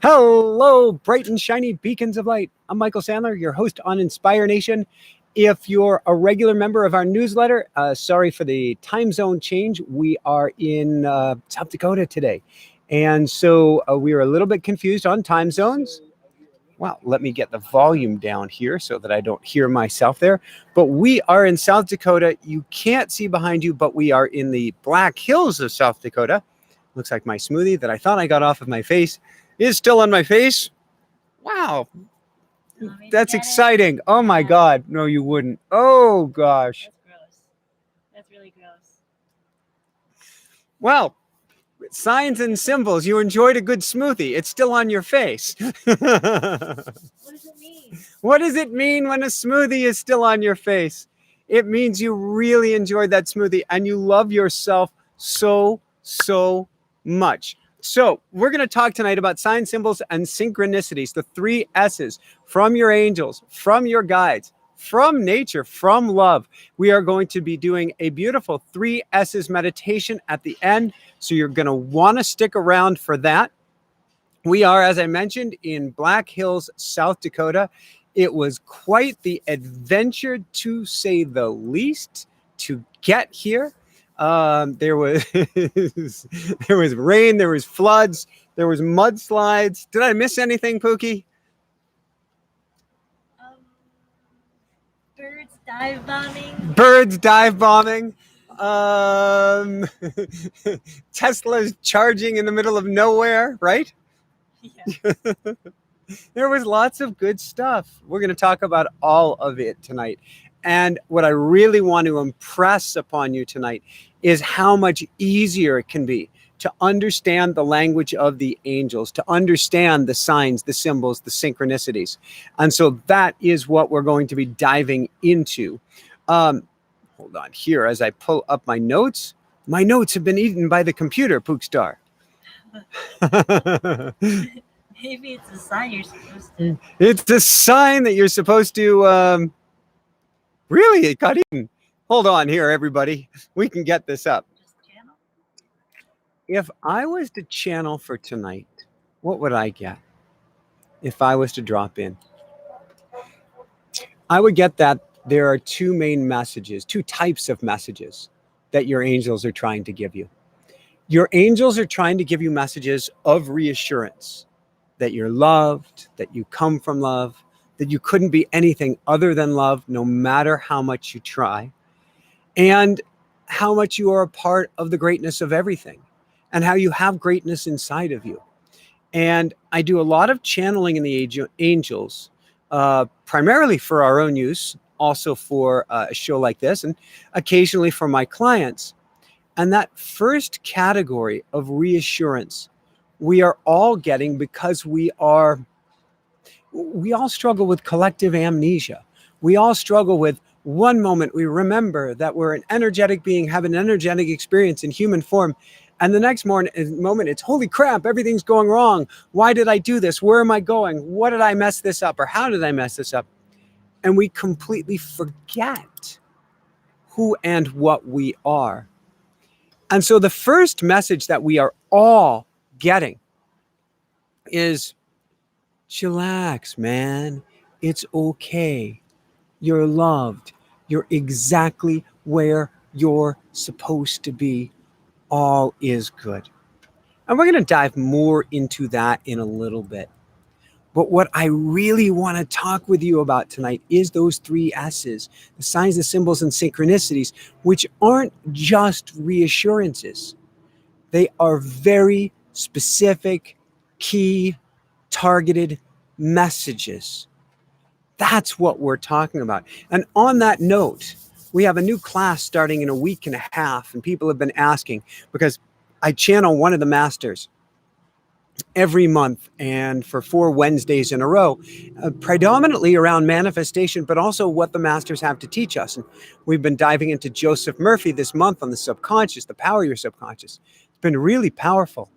Hello, bright and shiny beacons of light. I'm Michael Sandler, your host on Inspire Nation. If you're a regular member of our newsletter, sorry for the time zone change. We are in South Dakota today. And so we were a little bit confused on time zones. Well, let me get the volume down here so that I don't hear myself there. But we are in South Dakota. You can't see behind you, but we are in the Black Hills of South Dakota. Looks like my smoothie that I thought I got off of my face is still on my face. Wow. That's exciting. Oh my God. No, you wouldn't. Oh gosh. That's gross. That's really gross. Well, signs and symbols. You enjoyed a good smoothie. It's still on your face. What does it mean? What does it mean when a smoothie is still on your face? It means you really enjoyed that smoothie and you love yourself so much. So we're going to talk tonight about signs, symbols, and synchronicities, the 3 S's from your angels, from your guides, from nature, from love. We are going to be doing a beautiful 3 S's meditation at the end. So you're going to want to stick around for that. We are, as I mentioned, in Black Hills, South Dakota. It was quite the adventure, to say the least, to get here. There was rain, there was floods, there was mudslides. Did I miss anything, Pookie? Birds dive bombing. Birds dive bombing. Tesla's charging in the middle of nowhere, right? Yeah. There was lots of good stuff. We're going to talk about all of it tonight. And what I really want to impress upon you tonight is how much easier it can be to understand the language of the angels, to understand the signs, the symbols, the synchronicities. And so that is what we're going to be diving into. Hold on here as I pull up my notes. My notes have been eaten by the computer, Pookstar. Maybe it's a sign you're supposed to. It's a sign that you're supposed to... Really? It got eaten. Hold on here, everybody. We can get this up. Just channel? If I was to channel for tonight, what would I get if I was to drop in? I would get that there are 2 main messages, 2 types of messages that your angels are trying to give you. Your angels are trying to give you messages of reassurance that you're loved, that you come from love, that you couldn't be anything other than love, no matter how much you try, and how much you are a part of the greatness of everything, and how you have greatness inside of you. And I do a lot of channeling in the angels, primarily for our own use, also for a show like this, and occasionally for my clients. And that first category of reassurance, we are all getting because we all struggle with collective amnesia. We all struggle with one moment we remember that we're an energetic being, have an energetic experience in human form. And the next moment it's, holy crap, everything's going wrong. Why did I do this? Where am I going? What did I mess this up? Or how did I mess this up? And we completely forget who and what we are. And so the first message that we are all getting is, chillax, man. It's okay. You're loved. You're exactly where you're supposed to be. All is good. And we're going to dive more into that in a little bit. But what I really want to talk with you about tonight is those 3 S's, the signs, the symbols, and synchronicities, which aren't just reassurances. They are very specific, key, targeted messages. That's what we're talking about. And on that note, we have a new class starting in a week and a half, and people have been asking because I channel one of the masters every month and for 4 Wednesdays in a row, predominantly around manifestation, but also what the masters have to teach us. And we've been diving into Joseph Murphy this month on the subconscious, the power of your subconscious. It's been really powerful.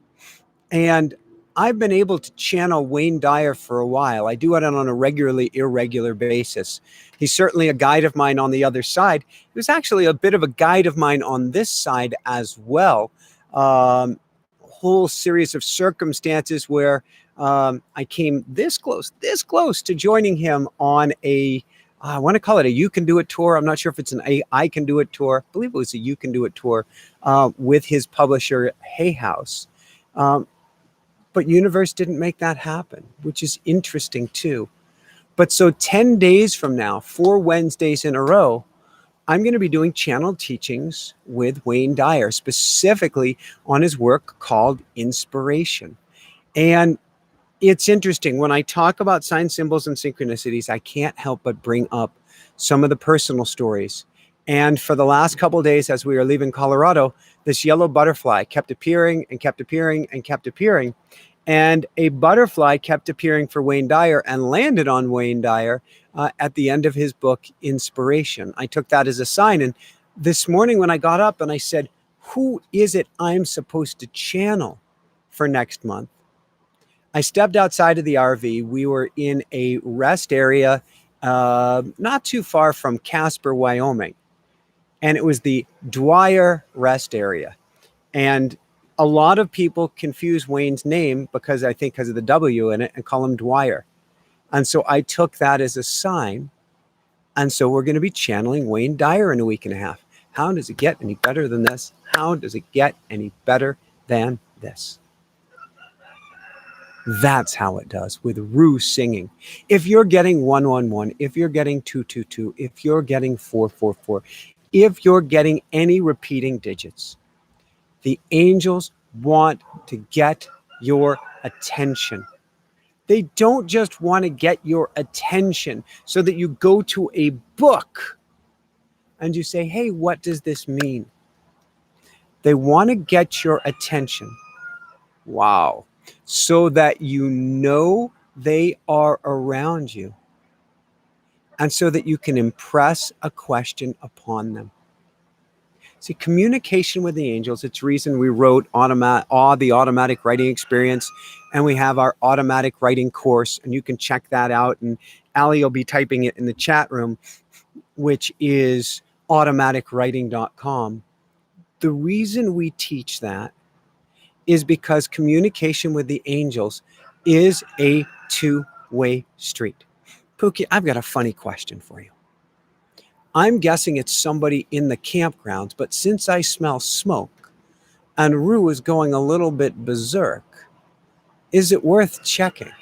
And I've been able to channel Wayne Dyer for a while. I do it on a regularly irregular basis. He's certainly a guide of mine on the other side. He was actually a bit of a guide of mine on this side as well. whole series of circumstances where I came this close to joining him on a, I want to call it a You Can Do It tour. I'm not sure if it's an I Can Do It tour. I believe it was a You Can Do It tour with his publisher, Hay House. But Universe didn't make that happen, which is interesting too. But so 10 days from now, 4 Wednesdays in a row, I'm going to be doing channel teachings with Wayne Dyer, specifically on his work called Inspiration. And it's interesting. When I talk about signs, symbols, and synchronicities, I can't help but bring up some of the personal stories. And for the last couple of days, as we were leaving Colorado, this yellow butterfly kept appearing and kept appearing and kept appearing. And a butterfly kept appearing for Wayne Dyer and landed on Wayne Dyer at the end of his book, Inspiration. I took that as a sign. And this morning when I got up and I said, who is it I'm supposed to channel for next month? I stepped outside of the RV. We were in a rest area not too far from Casper, Wyoming. And it was the Dwyer Rest Area. And a lot of people confuse Wayne's name because of the W in it and call him Dwyer. And so I took that as a sign. And so we're going to be channeling Wayne Dyer in a week and a half. How does it get any better than this? How does it get any better than this? That's how it does with Ruru singing. If you're getting 111, if you're getting 222, if you're getting 444, if you're getting any repeating digits, the angels want to get your attention. They don't just want to get your attention so that you go to a book and you say, hey, what does this mean? They want to get your attention. Wow. So that you know they are around you. And so that you can impress a question upon them. See, communication with the angels, it's the reason we wrote the automatic writing experience, and we have our automatic writing course, and you can check that out. And Allie will be typing it in the chat room, which is automaticwriting.com. The reason we teach that is because communication with the angels is a two-way street. Pookie, I've got a funny question for you. I'm guessing it's somebody in the campgrounds, but since I smell smoke and Ruru is going a little bit berserk, is it worth checking?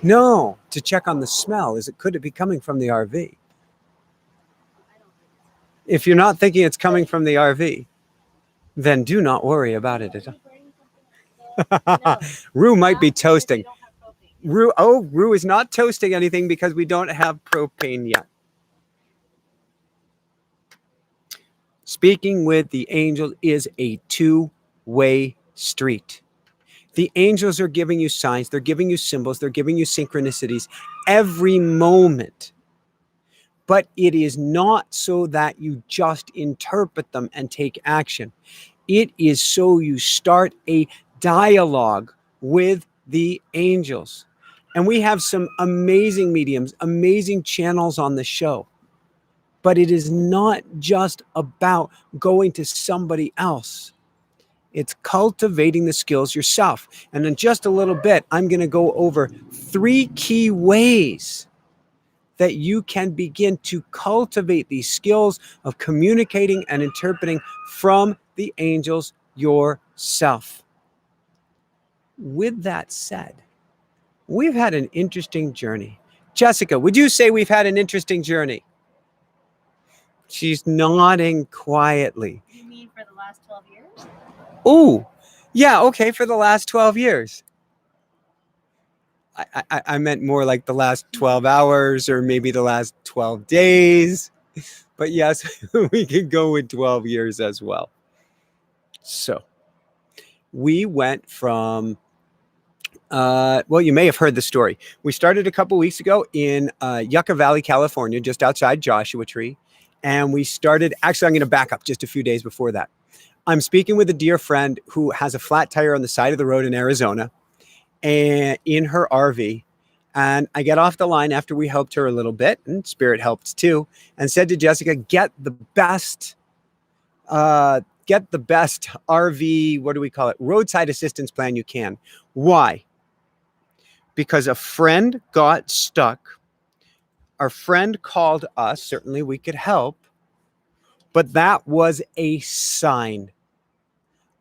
No, to check on the smell. Could it be coming from the RV? If you're not thinking it's coming from the RV, then do not worry about it at all. Ruru might be toasting. Ruru is not toasting anything because we don't have propane yet. Speaking with the angel is a two-way street. The angels are giving you signs, they're giving you symbols, they're giving you synchronicities every moment. But it is not so that you just interpret them and take action. It is so you start a dialogue with the angels. And we have some amazing mediums, amazing channels on the show. But it is not just about going to somebody else. It's cultivating the skills yourself. And in just a little bit, I'm going to go over 3 key ways that you can begin to cultivate these skills of communicating and interpreting from the angels yourself. With that said, we've had an interesting journey. Jessica, would you say we've had an interesting journey? She's nodding quietly. You mean for the last 12 years? Oh, yeah, okay, for the last 12 years. I meant more like the last 12 hours or maybe the last 12 days. But yes, we could go with 12 years as well. So we went from, well, you may have heard the story. We started a couple weeks ago in Yucca Valley, California, just outside Joshua Tree. And we started, actually, I'm going to back up just a few days before that. I'm speaking with a dear friend who has a flat tire on the side of the road in Arizona and in her RV. And I get off the line after we helped her a little bit, and Spirit helped too, and said to Jessica, get the best RV, what do we call it? Roadside assistance plan you can. Why? Because a friend got stuck. Our friend called us. Certainly we could help. But that was a sign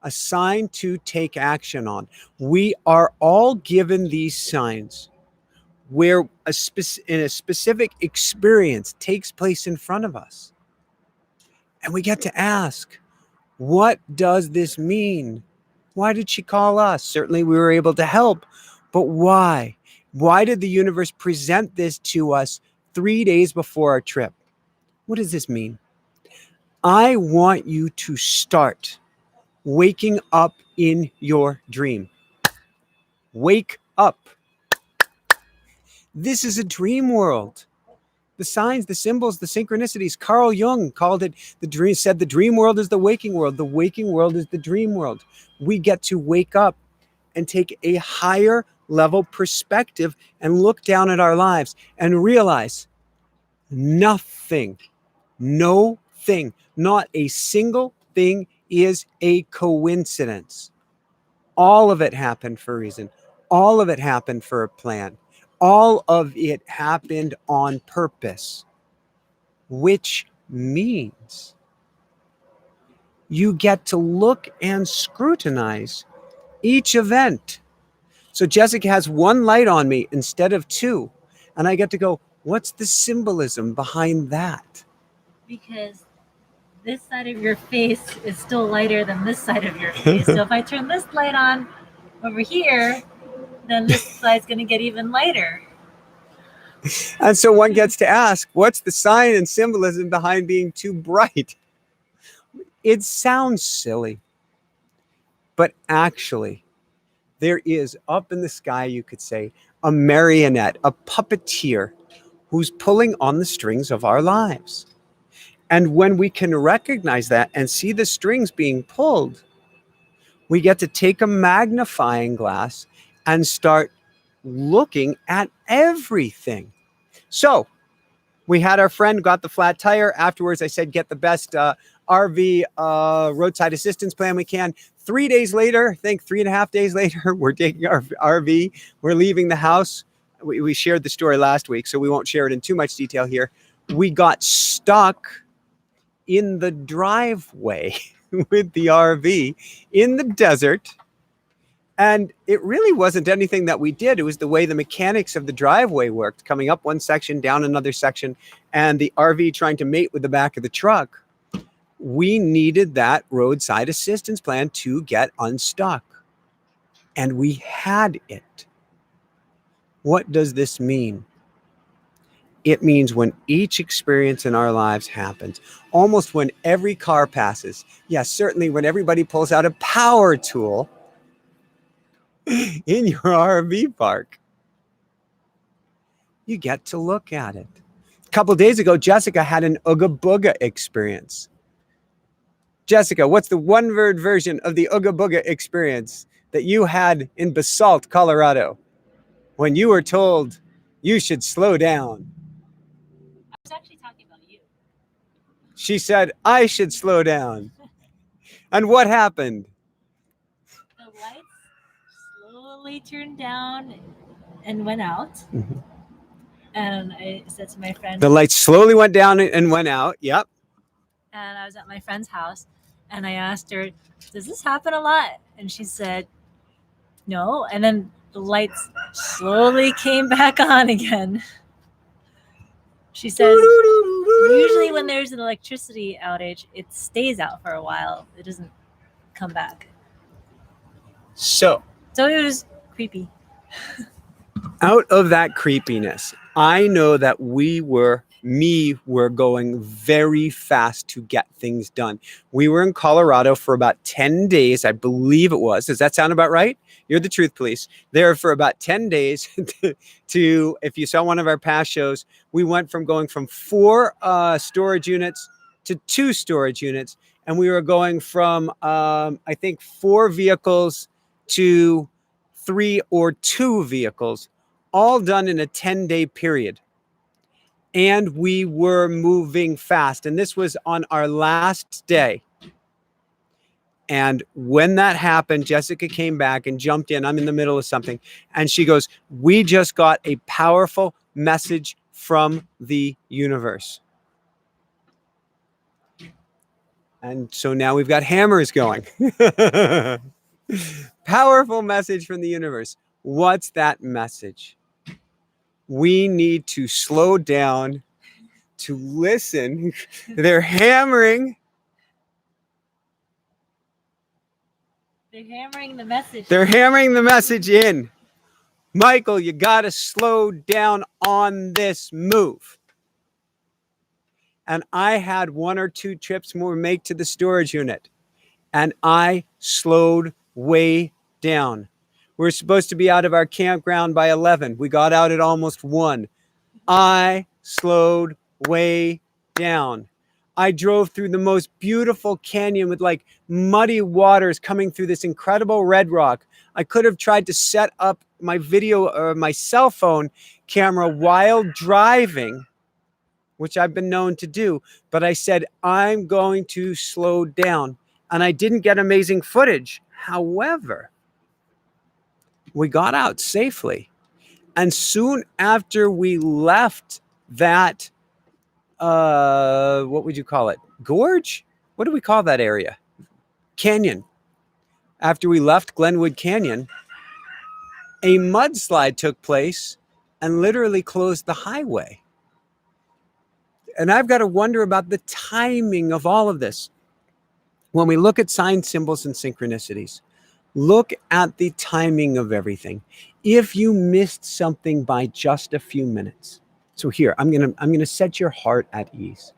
to take action on. We are all given these signs where in a specific experience takes place in front of us. And we get to ask, what does this mean? Why did she call us? Certainly we were able to help, but why? Why did the universe present this to us 3 days before our trip? What does this mean? I want you to start waking up in your dream. Wake up. This is a dream world. The signs, the symbols, the synchronicities. Carl Jung called it the dream, said the dream world is the waking world. The waking world is the dream world. We get to wake up and take a higher level perspective and look down at our lives and realize nothing, no thing, not a single thing is a coincidence. All of it happened for a reason. All of it happened for a plan. All of it happened on purpose, which means you get to look and scrutinize each event. So Jessica has one light on me instead of two, and I get to go, what's the symbolism behind that? Because this side of your face is still lighter than this side of your face. So if I turn this light on over here, then this side's going to get even lighter. And so one gets to ask, what's the sign and symbolism behind being too bright? It sounds silly, but actually, there is up in the sky, you could say, a marionette, a puppeteer who's pulling on the strings of our lives. And when we can recognize that and see the strings being pulled, we get to take a magnifying glass and start looking at everything. So we had our friend got the flat tire. Afterwards, I said, get the best RV roadside assistance plan we can. 3 days later, I think 3.5 days later, we're taking our RV. We're leaving the house. We shared the story last week, so we won't share it in too much detail here. We got stuck in the driveway with the RV in the desert. And it really wasn't anything that we did. It was the way the mechanics of the driveway worked, coming up one section, down another section, and the RV trying to mate with the back of the truck. We needed that roadside assistance plan to get unstuck. And we had it. What does this mean? It means when each experience in our lives happens, almost when every car passes, yes, certainly when everybody pulls out a power tool in your RV park, you get to look at it. A couple of days ago, Jessica had an Ooga Booga experience. Jessica, what's the one-word version of the Ooga Booga experience that you had in Basalt, Colorado, when you were told you should slow down? I was actually talking about you. She said, I should slow down. And what happened? The lights slowly turned down and went out. Mm-hmm. And I said to my friend, the lights slowly went down and went out. Yep. And I was at my friend's house, and I asked her, does this happen a lot? And she said, no. And then the lights slowly came back on again. She says, usually when there's an electricity outage, it stays out for a while. It doesn't come back. So it was creepy. Out of that creepiness, I know that we were going very fast to get things done. We were in Colorado for about 10 days, I believe it was. Does that sound about right? You're the truth police. There for about 10 days to, if you saw one of our past shows, we went from going from 4 storage units to 2 storage units. And we were going from, I think, 4 vehicles to 3 or 2 vehicles, all done in a 10-day period. And we were moving fast. And this was on our last day. And when that happened, Jessica came back and jumped in. I'm in the middle of something. And she goes, we just got a powerful message from the universe. And so now we've got hammers going. Powerful message from the universe. What's that message? We need to slow down, to listen. They're hammering. They're hammering the message. They're hammering the message in. Michael, you got to slow down on this move. And I had 1 or 2 trips more make to the storage unit. And I slowed way down. We're supposed to be out of our campground by 11. We got out at almost 1. I slowed way down. I drove through the most beautiful canyon with like muddy waters coming through this incredible red rock. I could have tried to set up my video or my cell phone camera while driving, which I've been known to do, but I said, I'm going to slow down. And I didn't get amazing footage. However, we got out safely. And soon after we left that, what would you call it? Gorge? What do we call that area? Canyon. After we left Glenwood Canyon, a mudslide took place and literally closed the highway. And I've got to wonder about the timing of all of this. When we look at signs, symbols, and synchronicities, look at the timing of everything. If you missed something by just a few minutes. So here, I'm gonna set your heart at ease.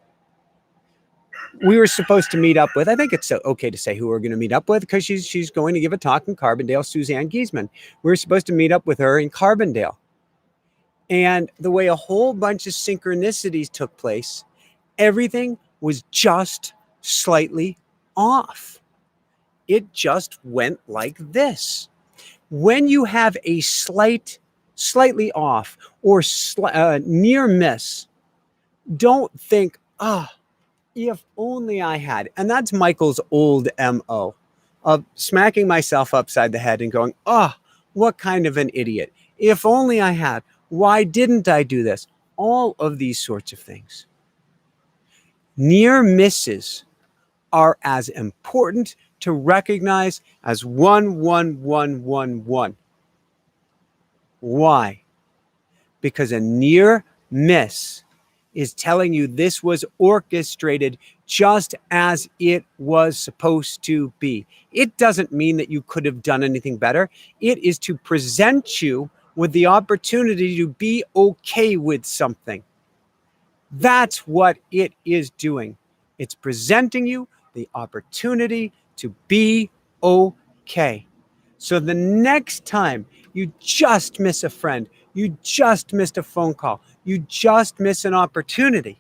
We were supposed to meet up with, I think it's okay to say who we're going to meet up with because she's going to give a talk in Carbondale, Suzanne Giesman. We were supposed to meet up with her in Carbondale. And the way a whole bunch of synchronicities took place, everything was just slightly off. It just went like this. When you have a slightly off or near miss, don't think, if only I had. And that's Michael's old MO of smacking myself upside the head and going, what kind of an idiot. If only I had. Why didn't I do this? All of these sorts of things. Near misses are as important to recognize as 11111. Why? Because a near miss is telling you this was orchestrated just as it was supposed to be. It doesn't mean that you could have done anything better. It is to present you with the opportunity to be okay with something. That's what it is doing. It's presenting you the opportunity to be okay. So the next time you just miss a friend, you just missed a phone call, you just miss an opportunity,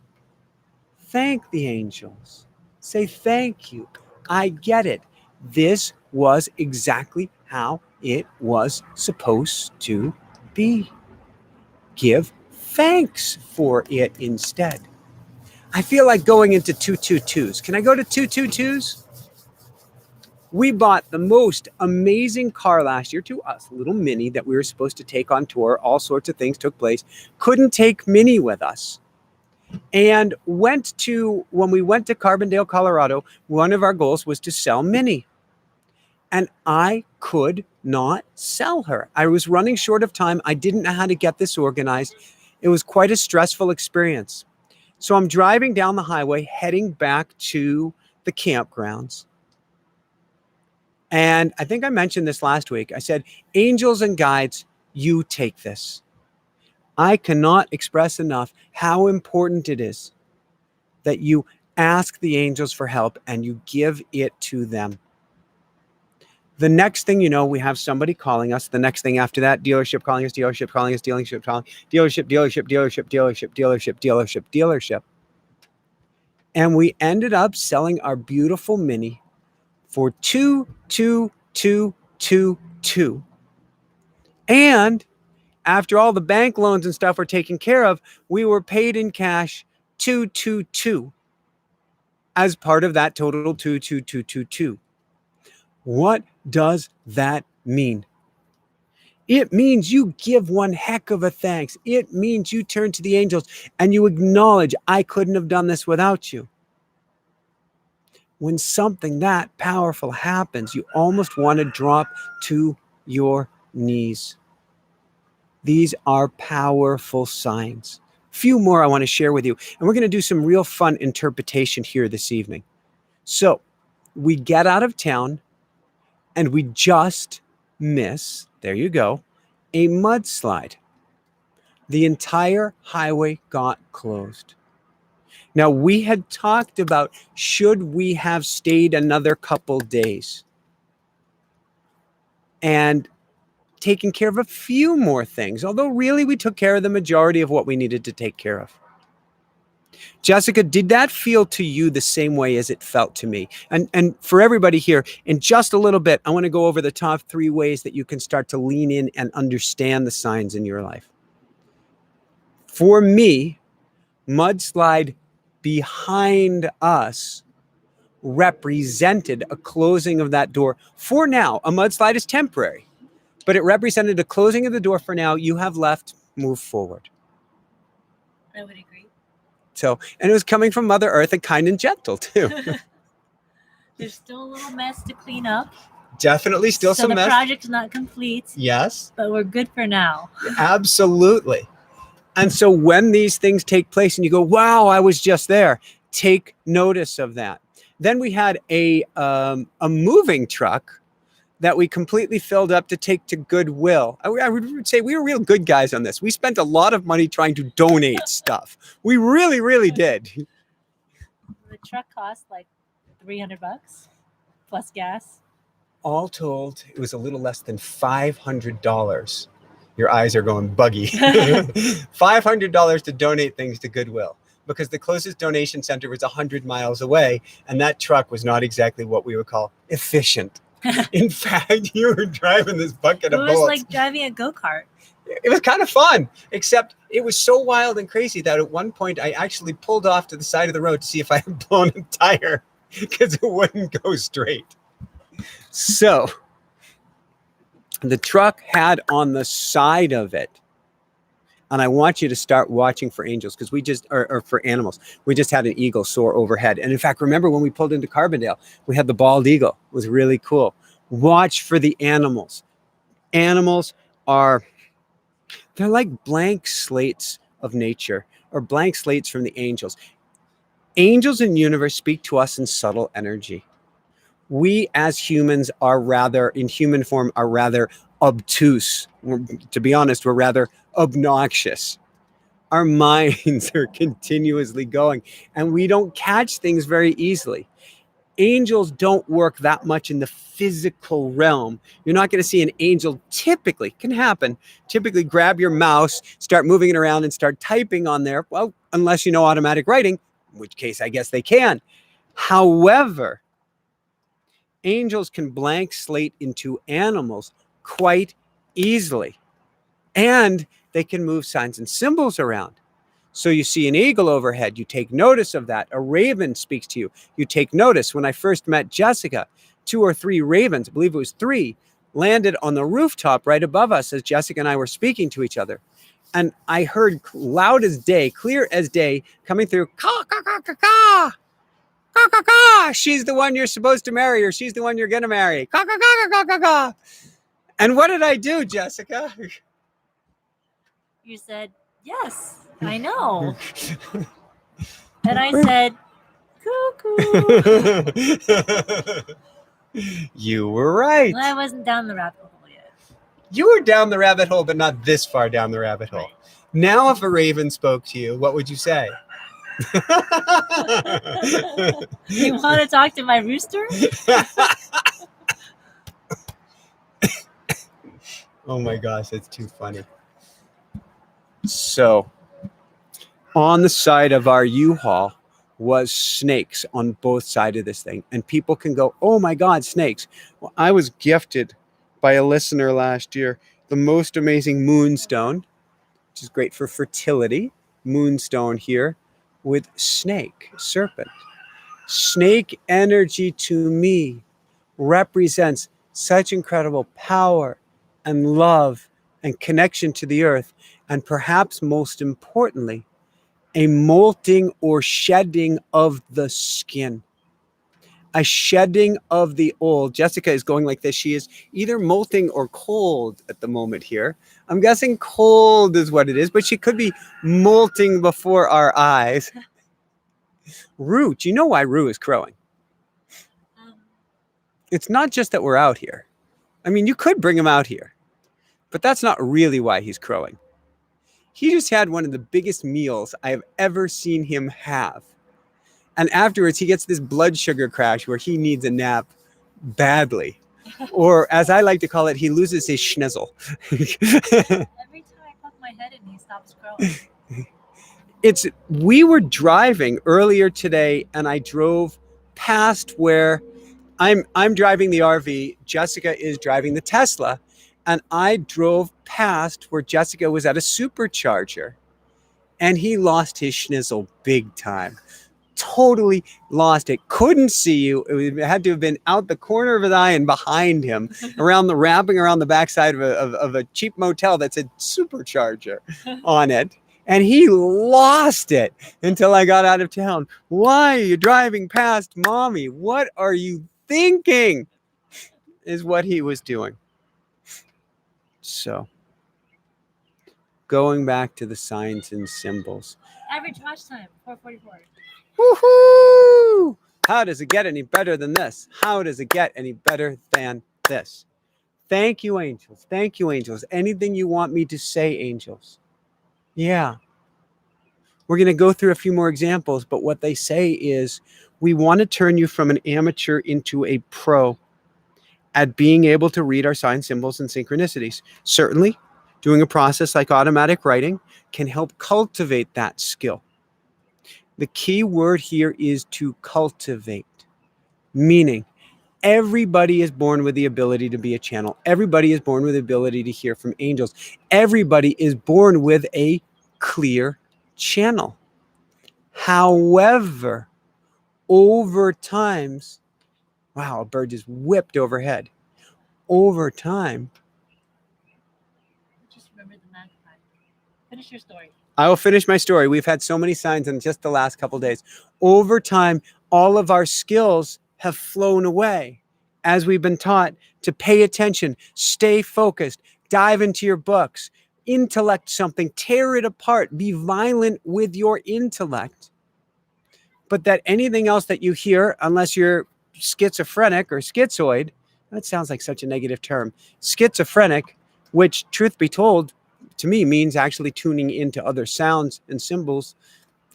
thank the angels. Say, thank you. I get it. This was exactly how it was supposed to be. Give thanks for it instead. I feel like going into 222s. Can I go to 222s? We bought the most amazing car last year to us, a little Mini that we were supposed to take on tour. All sorts of things took place. Couldn't take Mini with us. And when we went to Carbondale, Colorado, one of our goals was to sell Mini. And I could not sell her. I was running short of time. I didn't know how to get this organized. It was quite a stressful experience. So I'm driving down the highway, heading back to the campgrounds. And I think I mentioned this last week. I said, angels and guides, you take this. I cannot express enough how important it is that you ask the angels for help and you give it to them. The next thing you know, we have somebody calling us. The next thing after that, dealership calling us, dealership calling us, dealership calling, dealership. And we ended up selling our beautiful Mini for $2,222. And After all the bank loans and stuff were taken care of, we were paid in cash 222 as part of that total 22222. What does that mean? It means you give one heck of a thanks. It means you turn to the angels and you acknowledge, I couldn't have done this without you. When something that powerful happens, you almost want to drop to your knees. These are powerful signs. Few more I want to share with you. And we're going to do some real fun interpretation here this evening. So we get out of town and we just miss, there you go, a mudslide. The entire highway got closed. Now, we had talked about, should we have stayed another couple days and taken care of a few more things, although really we took care of the majority of what we needed to take care of. Jessica, did that feel to you the same way as it felt to me? And for everybody here, in just a little bit, I want to go over the top 3 ways that you can start to lean in and understand the signs in your life. For me, mudslide behind us represented a closing of that door. For now, a mudslide is temporary, but it represented a closing of the door for now. You have left, move forward. I would agree. So, and it was coming from Mother Earth and kind and gentle too. There's still a little mess to clean up. Definitely still so some the mess. project's not complete. Yes. But we're good for now. Absolutely. And so when these things take place and you go, wow, I was just there, take notice of that. Then we had a moving truck that we completely filled up to take to Goodwill. I would say we were real good guys on this. We spent a lot of money trying to donate stuff. We really, really did. The truck cost like $300 plus gas. All told, it was a little less than $500. Your eyes are going buggy. $500 to donate things to Goodwill because the closest donation center was 100 miles away, and that truck was not exactly what we would call efficient. In fact, you were driving this bucket of bullets. It was like driving a go-kart. It was kind of fun, except it was so wild and crazy that at one point I actually pulled off to the side of the road to see if I had blown a tire because it wouldn't go straight. So the truck had on the side of it, and I want you to start watching for angels because we just, or for animals, we just had an eagle soar overhead. And in fact, remember when we pulled into Carbondale, we had the bald eagle. It was really cool. Watch for the animals. Animals they're like blank slates of nature or blank slates from the angels. Angels in the universe speak to us in subtle energy. We as humans are rather, in human form, are rather obtuse. To be honest, we're rather obnoxious. Our minds are continuously going, and we don't catch things very easily. Angels don't work that much in the physical realm. You're not going to see an angel typically, can happen, typically grab your mouse, start moving it around and start typing on there. Well, unless you know automatic writing, in which case I guess they can. However, angels can blank slate into animals quite easily. And they can move signs and symbols around. So you see an eagle overhead, you take notice of that. A raven speaks to you, you take notice. When I first met Jessica, 2 or 3 ravens, I believe it was 3, landed on the rooftop right above us as Jessica and I were speaking to each other. And I heard loud as day, clear as day, coming through, caw, caw, caw, caw, caw. Caw, caw, caw. She's the one you're supposed to marry, or she's the one you're going to marry. Caw, caw, caw, caw, caw, caw. And what did I do, Jessica? You said, yes, I know. And I said, cuckoo. You were right. Well, I wasn't down the rabbit hole yet. You were down the rabbit hole, but not this far down the rabbit hole. Right. Now, if a raven spoke to you, what would you say? You want to talk to my rooster? Oh my gosh, that's too funny. So, on the side of our U-Haul was snakes on both sides of this thing. And people can go, oh my God, snakes. Well, I was gifted by a listener last year the most amazing moonstone, which is great for fertility. Moonstone here with snake, serpent. Snake energy to me represents such incredible power and love and connection to the earth, and perhaps most importantly, a molting or shedding of the skin. A shedding of the old. Jessica is going like this. She is either molting or cold at the moment here. I'm guessing cold is what it is, but she could be molting before our eyes. Rue, do you know why Rue is crowing? It's not just that we're out here. I mean, you could bring him out here, but that's not really why he's crowing. He just had one of the biggest meals I have ever seen him have. And afterwards, he gets this blood sugar crash where he needs a nap badly. Or, as I like to call it, he loses his schnizzle. Every time I poke my head in, he stops growing. We were driving earlier today, and I drove past where I'm driving the RV. Jessica is driving the Tesla, and I drove past where Jessica was at a supercharger, and he lost his schnizzle big time. Totally lost it. Couldn't see you. It had to have been out the corner of his eye and behind him, wrapping around the backside of a cheap motel that said supercharger on it. And he lost it until I got out of town. Why are you driving past mommy? What are you thinking? Is what he was doing. So, going back to the signs and symbols. Average watch time, 4:44. Woohoo! How does it get any better than this? How does it get any better than this? Thank you, angels. Thank you, angels. Anything you want me to say, angels? Yeah. We're going to go through a few more examples, but what they say is we want to turn you from an amateur into a pro at being able to read our sign symbols and synchronicities. Certainly, doing a process like automatic writing can help cultivate that skill. The key word here is to cultivate, meaning everybody is born with the ability to be a channel. Everybody is born with the ability to hear from angels. Everybody is born with a clear channel. However, over time, wow, a bird just whipped overhead. Over time, Just remember the magpie. Finish your story. I will finish my story. We've had so many signs in just the last couple of days. Over time, all of our skills have flown away as we've been taught to pay attention, stay focused, dive into your books, intellect something, tear it apart, be violent with your intellect. But that anything else that you hear, unless you're schizophrenic or schizoid, that sounds like such a negative term, schizophrenic, which, truth be told, to me means actually tuning into other sounds and symbols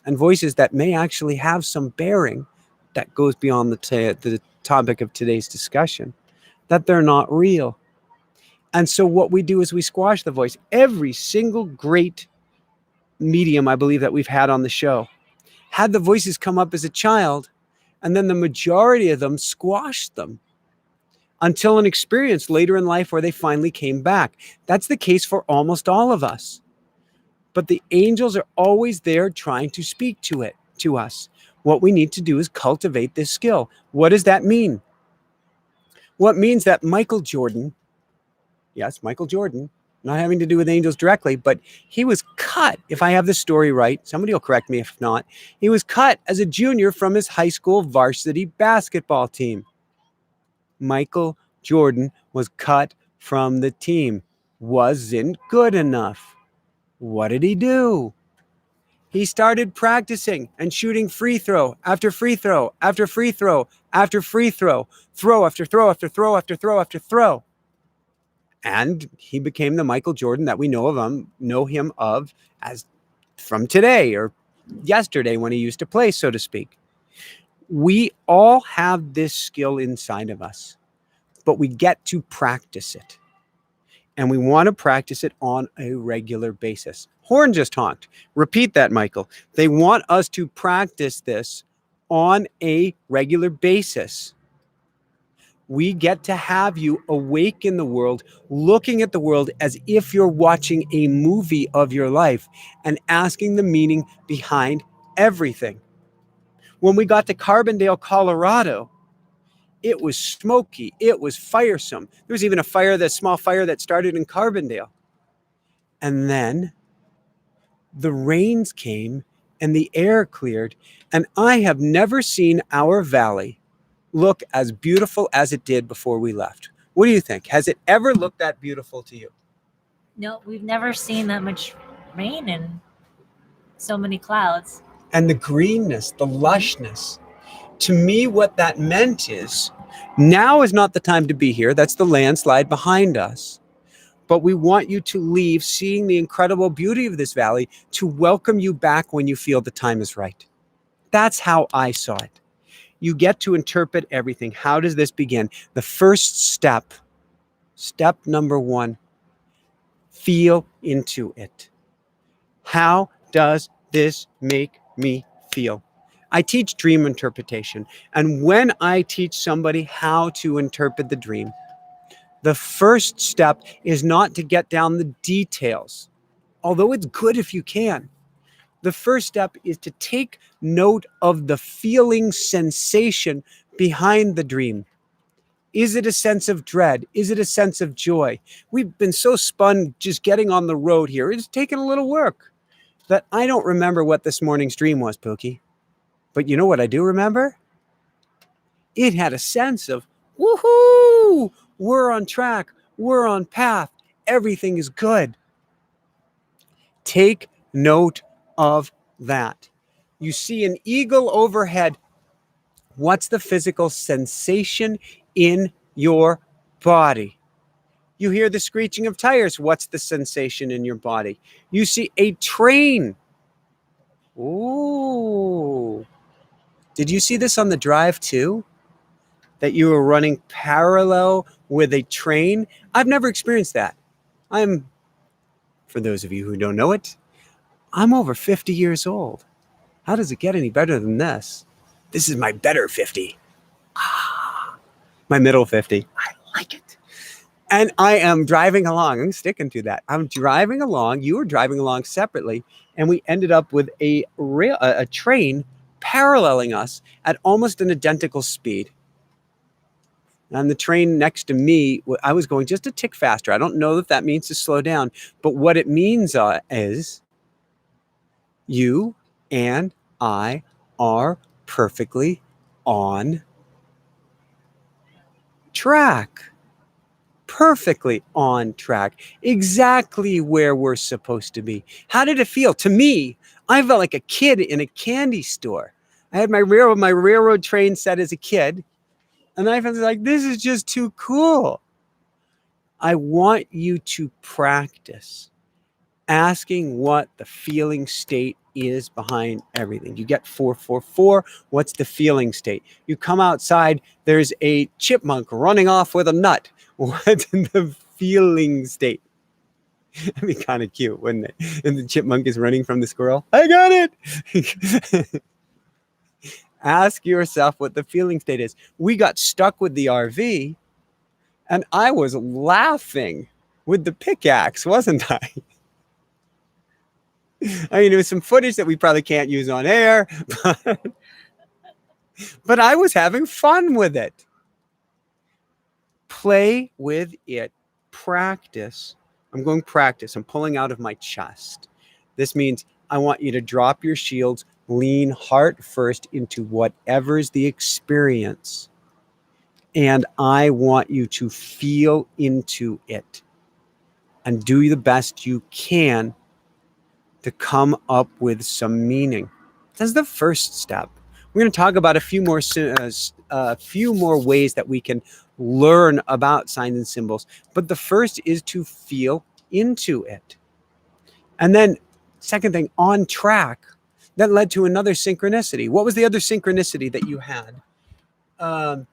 and voices that may actually have some bearing that goes beyond the topic of today's discussion, that they're not real. And so what we do is we squash the voice. Every single great medium, I believe, that we've had on the show had the voices come up as a child, and then the majority of them squashed them until an experience later in life where they finally came back. That's the case for almost all of us. But the angels are always there trying to speak to us. What we need to do is cultivate this skill. What does that mean? What means that Michael Jordan, yes, Michael Jordan, not having to do with angels directly, but he was cut, if I have the story right, somebody will correct me if not, he was cut as a junior from his high school varsity basketball team. Michael Jordan was cut from the team. Wasn't good enough. What did he do? He started practicing and shooting free throw after free throw after free throw after free throw, throw after throw after throw after throw after throw. And he became the Michael Jordan that we know him of as from today or yesterday when he used to play, so to speak. We all have this skill inside of us, but we get to practice it. And we want to practice it on a regular basis. Horn just honked. Repeat that, Michael. They want us to practice this on a regular basis. We get to have you awake in the world, looking at the world as if you're watching a movie of your life and asking the meaning behind everything. When we got to Carbondale, Colorado, it was smoky. It was firesome. There was even a small fire that started in Carbondale. And then the rains came and the air cleared. And I have never seen our valley look as beautiful as it did before we left. What do you think? Has it ever looked that beautiful to you? No, we've never seen that much rain and so many clouds. And the greenness, the lushness. To me, what that meant is now is not the time to be here. That's the landslide behind us. But we want you to leave seeing the incredible beauty of this valley to welcome you back when you feel the time is right. That's how I saw it. You get to interpret everything. How does this begin? The first step number 1, feel into it. How does this make me feel? I teach dream interpretation. And when I teach somebody how to interpret the dream, the first step is not to get down the details, although it's good if you can. The first step is to take note of the feeling sensation behind the dream. Is it a sense of dread? Is it a sense of joy? We've been so spun just getting on the road here. It's taken a little work that I don't remember what this morning's dream was, Pookie. But you know what I do remember? It had a sense of, woohoo! We're on track. We're on path. Everything is good. Take note of that. You see an eagle overhead. What's the physical sensation in your body? You hear the screeching of tires. What's the sensation in your body? You see a train. Ooh. Did you see this on the drive too? That you were running parallel with a train? I've never experienced that. For those of you who don't know it, I'm over 50 years old. How does it get any better than this? This is my better 50. My middle 50. I like it. And I am driving along. I'm sticking to that. I'm driving along. You were driving along separately. And we ended up with a train paralleling us at almost an identical speed. And the train next to me, I was going just a tick faster. I don't know if that means to slow down. But what it means is you and I are perfectly on track. Perfectly on track. Exactly where we're supposed to be. How did it feel? To me, I felt like a kid in a candy store. I had my railroad train set as a kid. And I felt like, this is just too cool. I want you to practice asking what the feeling state is behind everything. You get 444. What's the feeling state? You come outside, there's a chipmunk running off with a nut. What's the feeling state? That'd be kind of cute, wouldn't it? And the chipmunk is running from the squirrel. I got it. Ask yourself what the feeling state is. We got stuck with the RV, and I was laughing with the pickaxe, wasn't I? I mean, it was some footage that we probably can't use on air, but I was having fun with it. Play with it. Practice. I'm going practice. I'm pulling out of my chest. This means I want you to drop your shields, lean heart first into whatever's the experience. And I want you to feel into it and do the best you can to come up with some meaning. That's the first step. We're going to talk about a few more ways that we can learn about signs and symbols. But the first is to feel into it. And then second thing, on track, that led to another synchronicity. What was the other synchronicity that you had? Well,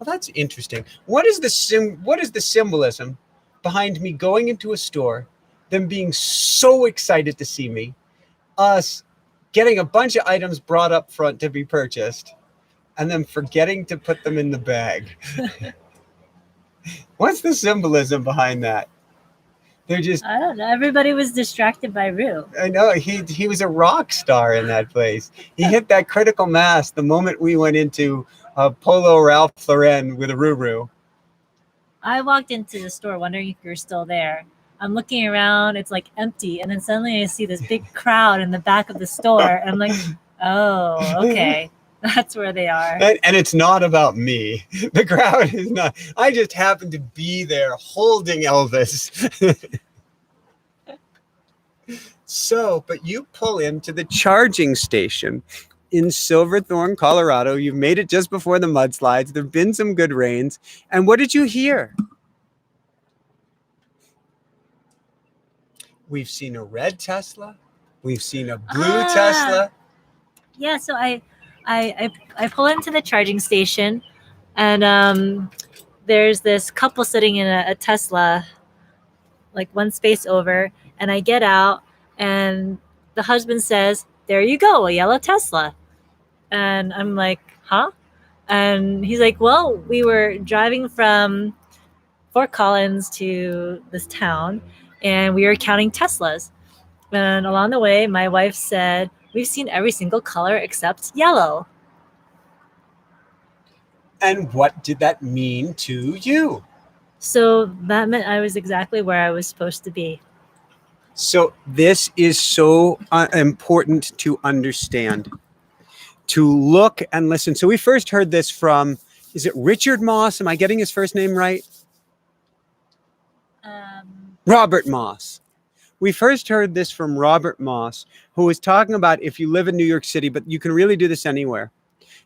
that's interesting. What is the symbolism behind me going into a store, them being so excited to see me, us getting a bunch of items brought up front to be purchased, and then forgetting to put them in the bag. What's the symbolism behind that? They're just, I don't know. Everybody was distracted by Rue. I know, he was a rock star in that place. He hit that critical mass the moment we went into Polo Ralph Lauren with a Ruru. I walked into the store wondering if you're still there. I'm looking around, it's like empty, and then suddenly I see this big crowd in the back of the store, and I'm like, oh, okay. That's where they are. And it's not about me. The crowd is not. I just happened to be there holding Elvis. So, but you pull into the charging station in Silverthorne, Colorado. You've made it just before the mudslides. There have been some good rains. And what did you hear? We've seen a red Tesla. We've seen a blue Tesla. Yeah, so I pull into the charging station, and there's this couple sitting in a Tesla, like one space over, and I get out, and the husband says, "There you go, a yellow Tesla." And I'm like, huh? And he's like, well, we were driving from Fort Collins to this town, and we were counting Teslas. And along the way, my wife said, we've seen every single color except yellow. And what did that mean to you? So that meant I was exactly where I was supposed to be. So this is so important to understand, to look and listen. So we first heard this from, is it Richard Moss? Am I getting his first name right? Robert Moss. We first heard this from Robert Moss, who was talking about if you live in New York City, but you can really do this anywhere,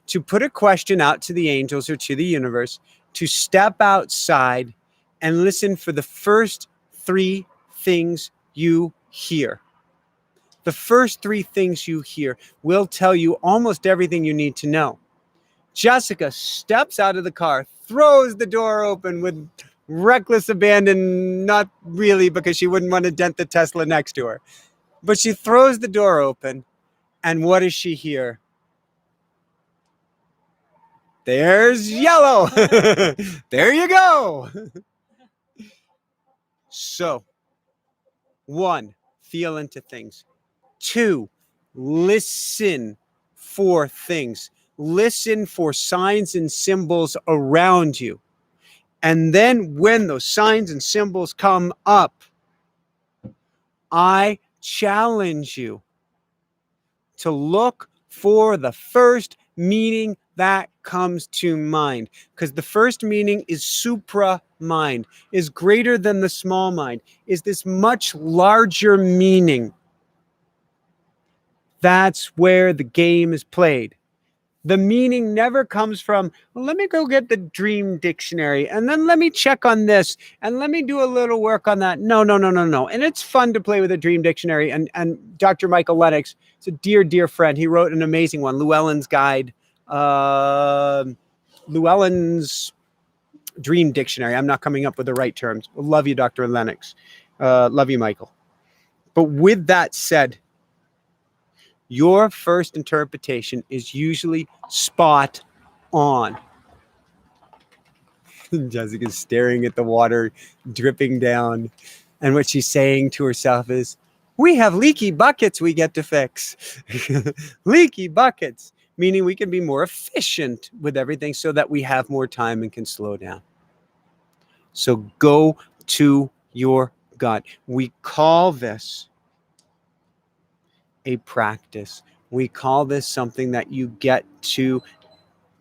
to put a question out to the angels or to the universe, to step outside and listen for the first three things you hear. The first three things you hear will tell you almost everything you need to know. Jessica steps out of the car, throws the door open with reckless abandon, not really because she wouldn't want to dent the Tesla next to her, but she throws the door open, and what does she hear? There's yellow. There you go. So, 1, feel into things. 2, listen for things. Listen for signs and symbols around you. And then when those signs and symbols come up, I challenge you to look for the first meaning that comes to mind, because the first meaning is supra mind, is greater than the small mind, is this much larger meaning. That's where the game is played. The meaning never comes from, well, let me go get the dream dictionary and then let me check on this and let me do a little work on that. No. And it's fun to play with a dream dictionary. And Dr. Michael Lennox is a dear, dear friend. He wrote an amazing one, Llewellyn's Guide, Llewellyn's Dream Dictionary. I'm not coming up with the right terms. Love you, Dr. Lennox. Love you, Michael. But with that said, your first interpretation is usually spot on. Jessica's staring at the water dripping down. And what she's saying to herself is, we have leaky buckets we get to fix. Leaky buckets, meaning we can be more efficient with everything so that we have more time and can slow down. So go to your gut. We call this a practice. We call this something that you get to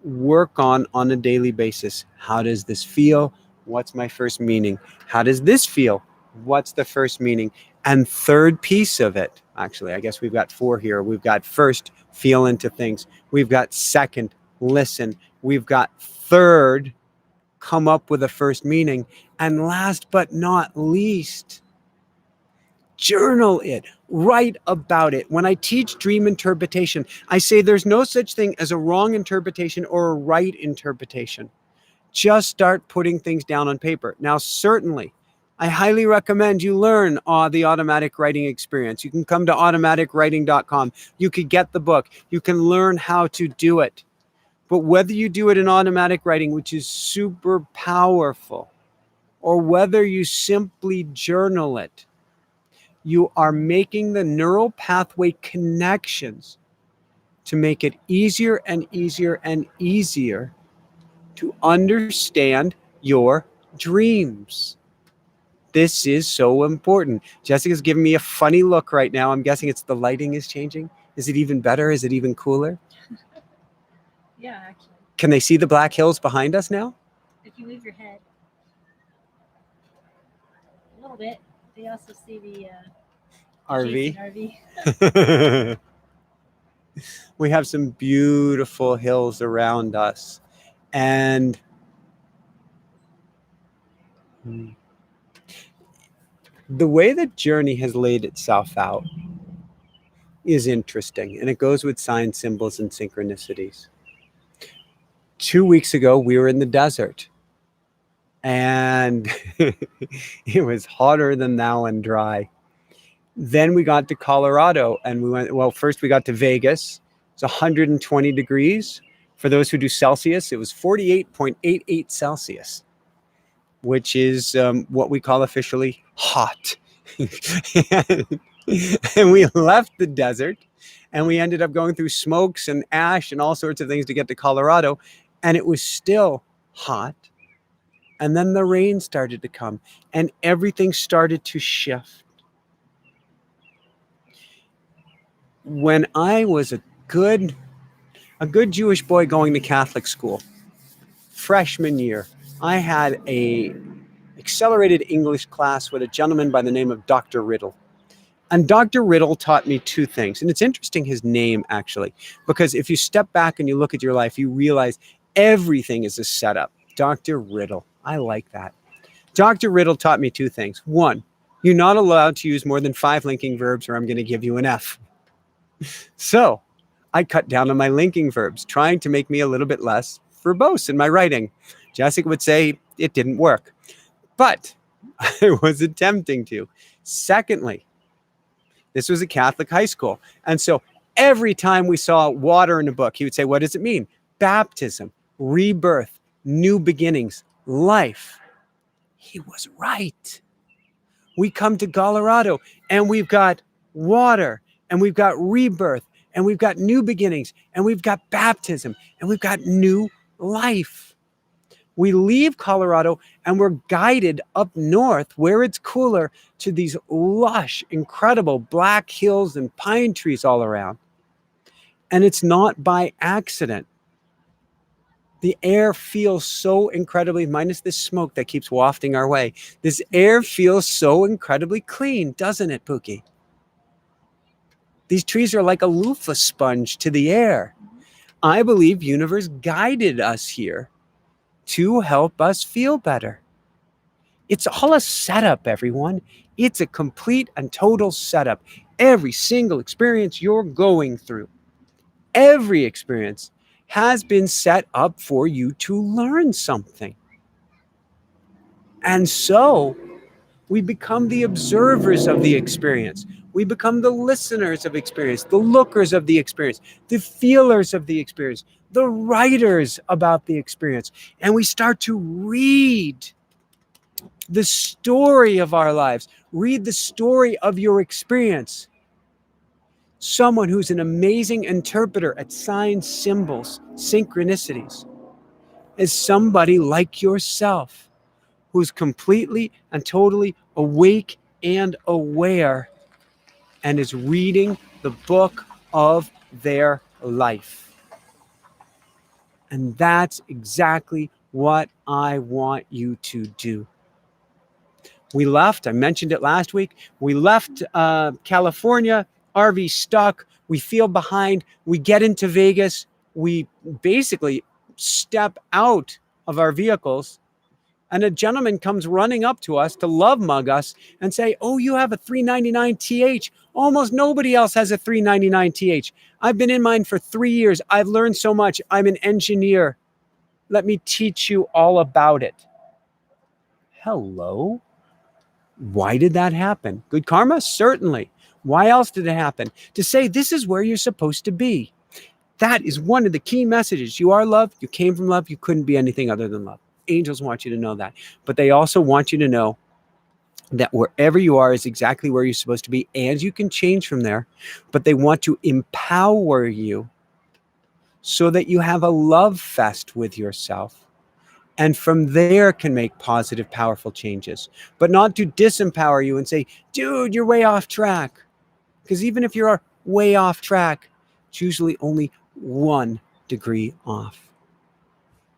work on a daily basis. How does this feel? What's my first meaning? How does this feel? What's the first meaning? And third piece of it, actually, I guess we've got 4 here. We've got first, feel into things. We've got second, listen. We've got third, come up with a first meaning. And last but not least, journal it, write about it. When I teach dream interpretation, I say there's no such thing as a wrong interpretation or a right interpretation. Just start putting things down on paper. Now, certainly, I highly recommend you learn the automatic writing experience. You can come to automaticwriting.com. You could get the book. You can learn how to do it. But whether you do it in automatic writing, which is super powerful, or whether you simply journal it, you are making the neural pathway connections to make it easier and easier and easier to understand your dreams. This is so important. Jessica's giving me a funny look right now. I'm guessing it's the lighting is changing. Is it even better? Is it even cooler? Yeah, actually. Can they see the Black Hills behind us now? If you move your head a little bit, they also see the RV. RV. We have some beautiful hills around us. And the way that Journey has laid itself out is interesting, and it goes with signs, symbols, and synchronicities. 2 weeks ago, we were in the desert, and it was hotter than thou and dry. Then we got to Colorado, and we went, well, first we got to Vegas. It's 120 degrees. For those who do Celsius, it was 48.88 Celsius, which is what we call officially hot. And we left the desert, and we ended up going through smokes and ash and all sorts of things to get to Colorado, and it was still hot. And then the rain started to come, and everything started to shift. When I was a good Jewish boy going to Catholic school, freshman year, I had a accelerated English class with a gentleman by the name of Dr. Riddle. And Dr. Riddle taught me two things. And it's interesting, his name, actually, because if you step back and you look at your life, you realize everything is a setup. Dr. Riddle. I like that. Dr. Riddle taught me two things. One, you're not allowed to use more than 5 linking verbs or I'm going to give you an F. So I cut down on my linking verbs, trying to make me a little bit less verbose in my writing. Jessica would say it didn't work, but I was attempting to. Secondly, this was a Catholic high school. And so every time we saw water in a book, he would say, what does it mean? Baptism, rebirth, new beginnings, life. He was right. We come to Colorado and we've got water and we've got rebirth and we've got new beginnings and we've got baptism and we've got new life. We leave Colorado and we're guided up north where it's cooler to these lush, incredible black hills and pine trees all around. And it's not by accident. The air feels so incredibly, minus this smoke that keeps wafting our way, this air feels so incredibly clean, doesn't it, Pookie? These trees are like a loofah sponge to the air. I believe universe guided us here to help us feel better. It's all a setup, everyone. It's a complete and total setup. Every single experience you're going through, every experience has been set up for you to learn something. And so we become the observers of the experience. We become the listeners of experience, the lookers of the experience, the feelers of the experience, the writers about the experience. And we start to read the story of our lives, read the story of your experience. Someone who's an amazing interpreter at signs, symbols, synchronicities is somebody like yourself who's completely and totally awake and aware and is reading the book of their life. And that's exactly what I want you to do. We left, I mentioned it last week, we left California, RV stuck, we feel behind, we get into Vegas, we basically step out of our vehicles, and a gentleman comes running up to us to love mug us and say, oh, you have a 399 TH. Almost nobody else has a 399 TH. I've been in mine for 3 years. I've learned so much. I'm an engineer. Let me teach you all about it. Hello? Why did that happen? Good karma? Certainly. Why else did it happen? To say this is where you're supposed to be. That is one of the key messages. You are love. You came from love. You couldn't be anything other than love. Angels want you to know that. But they also want you to know that wherever you are is exactly where you're supposed to be, and you can change from there. But they want to empower you so that you have a love fest with yourself. And from there can make positive, powerful changes. But not to disempower you and say, dude, you're way off track. Because even if you're way off track, it's usually only 1 degree off.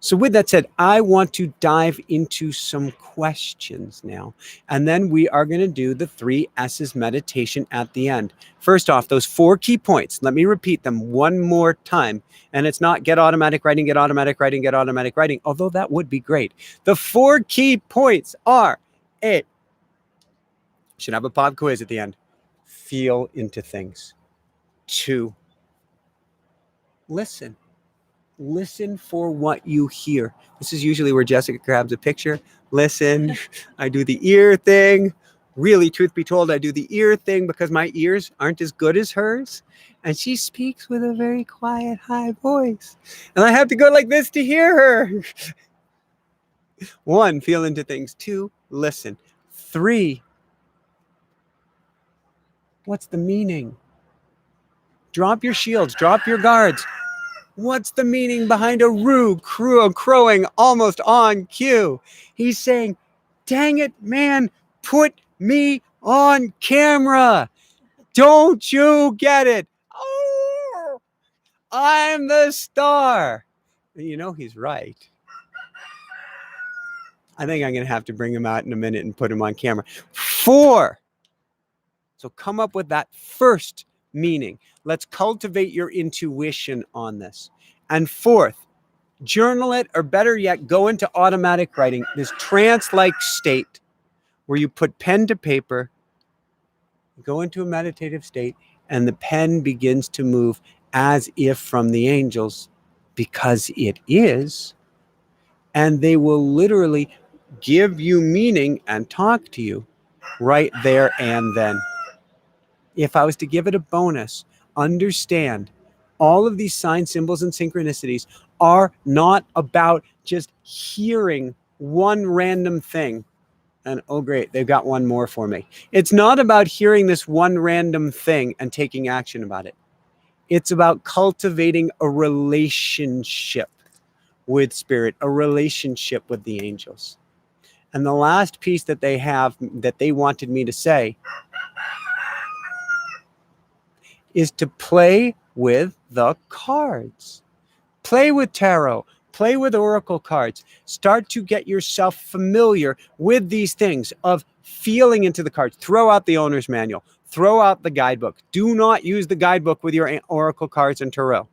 So with that said, I want to dive into some questions now. And then we are going to do the 3 S's meditation at the end. First off, those 4 key points, let me repeat them one more time. And it's not get automatic writing, get automatic writing, get automatic writing, although that would be great. The 4 key points are: A, should have a pop quiz at the end. Feel into things. 2, listen. Listen for what you hear. This is usually where Jessica grabs a picture. Listen. I do the ear thing. Really, truth be told, I do the ear thing because my ears aren't as good as hers. And she speaks with a very quiet, high voice. And I have to go like this to hear her. 1, feel into things. 2, listen. 3, what's the meaning? Drop your shields. Drop your guards. What's the meaning behind a Ruru crowing almost on cue? He's saying, dang it, man, put me on camera. Don't you get it? Oh, I'm the star. You know, he's right. I think I'm going to have to bring him out in a minute and put him on camera. 4. So come up with that first meaning. Let's cultivate your intuition on this. And 4th, journal it, or better yet, go into automatic writing, this trance-like state where you put pen to paper, go into a meditative state, and the pen begins to move as if from the angels, because it is. And they will literally give you meaning and talk to you right there and then. If I was to give it a bonus, understand all of these signs, symbols, and synchronicities are not about just hearing one random thing. And oh, great, they've got one more for me. It's not about hearing this one random thing and taking action about it. It's about cultivating a relationship with spirit, a relationship with the angels. And the last piece that they have that they wanted me to say is to play with the cards. Play with tarot. Play with oracle cards. Start to get yourself familiar with these things of feeling into the cards. Throw out the owner's manual. Throw out the guidebook. Do not use the guidebook with your oracle cards and tarot.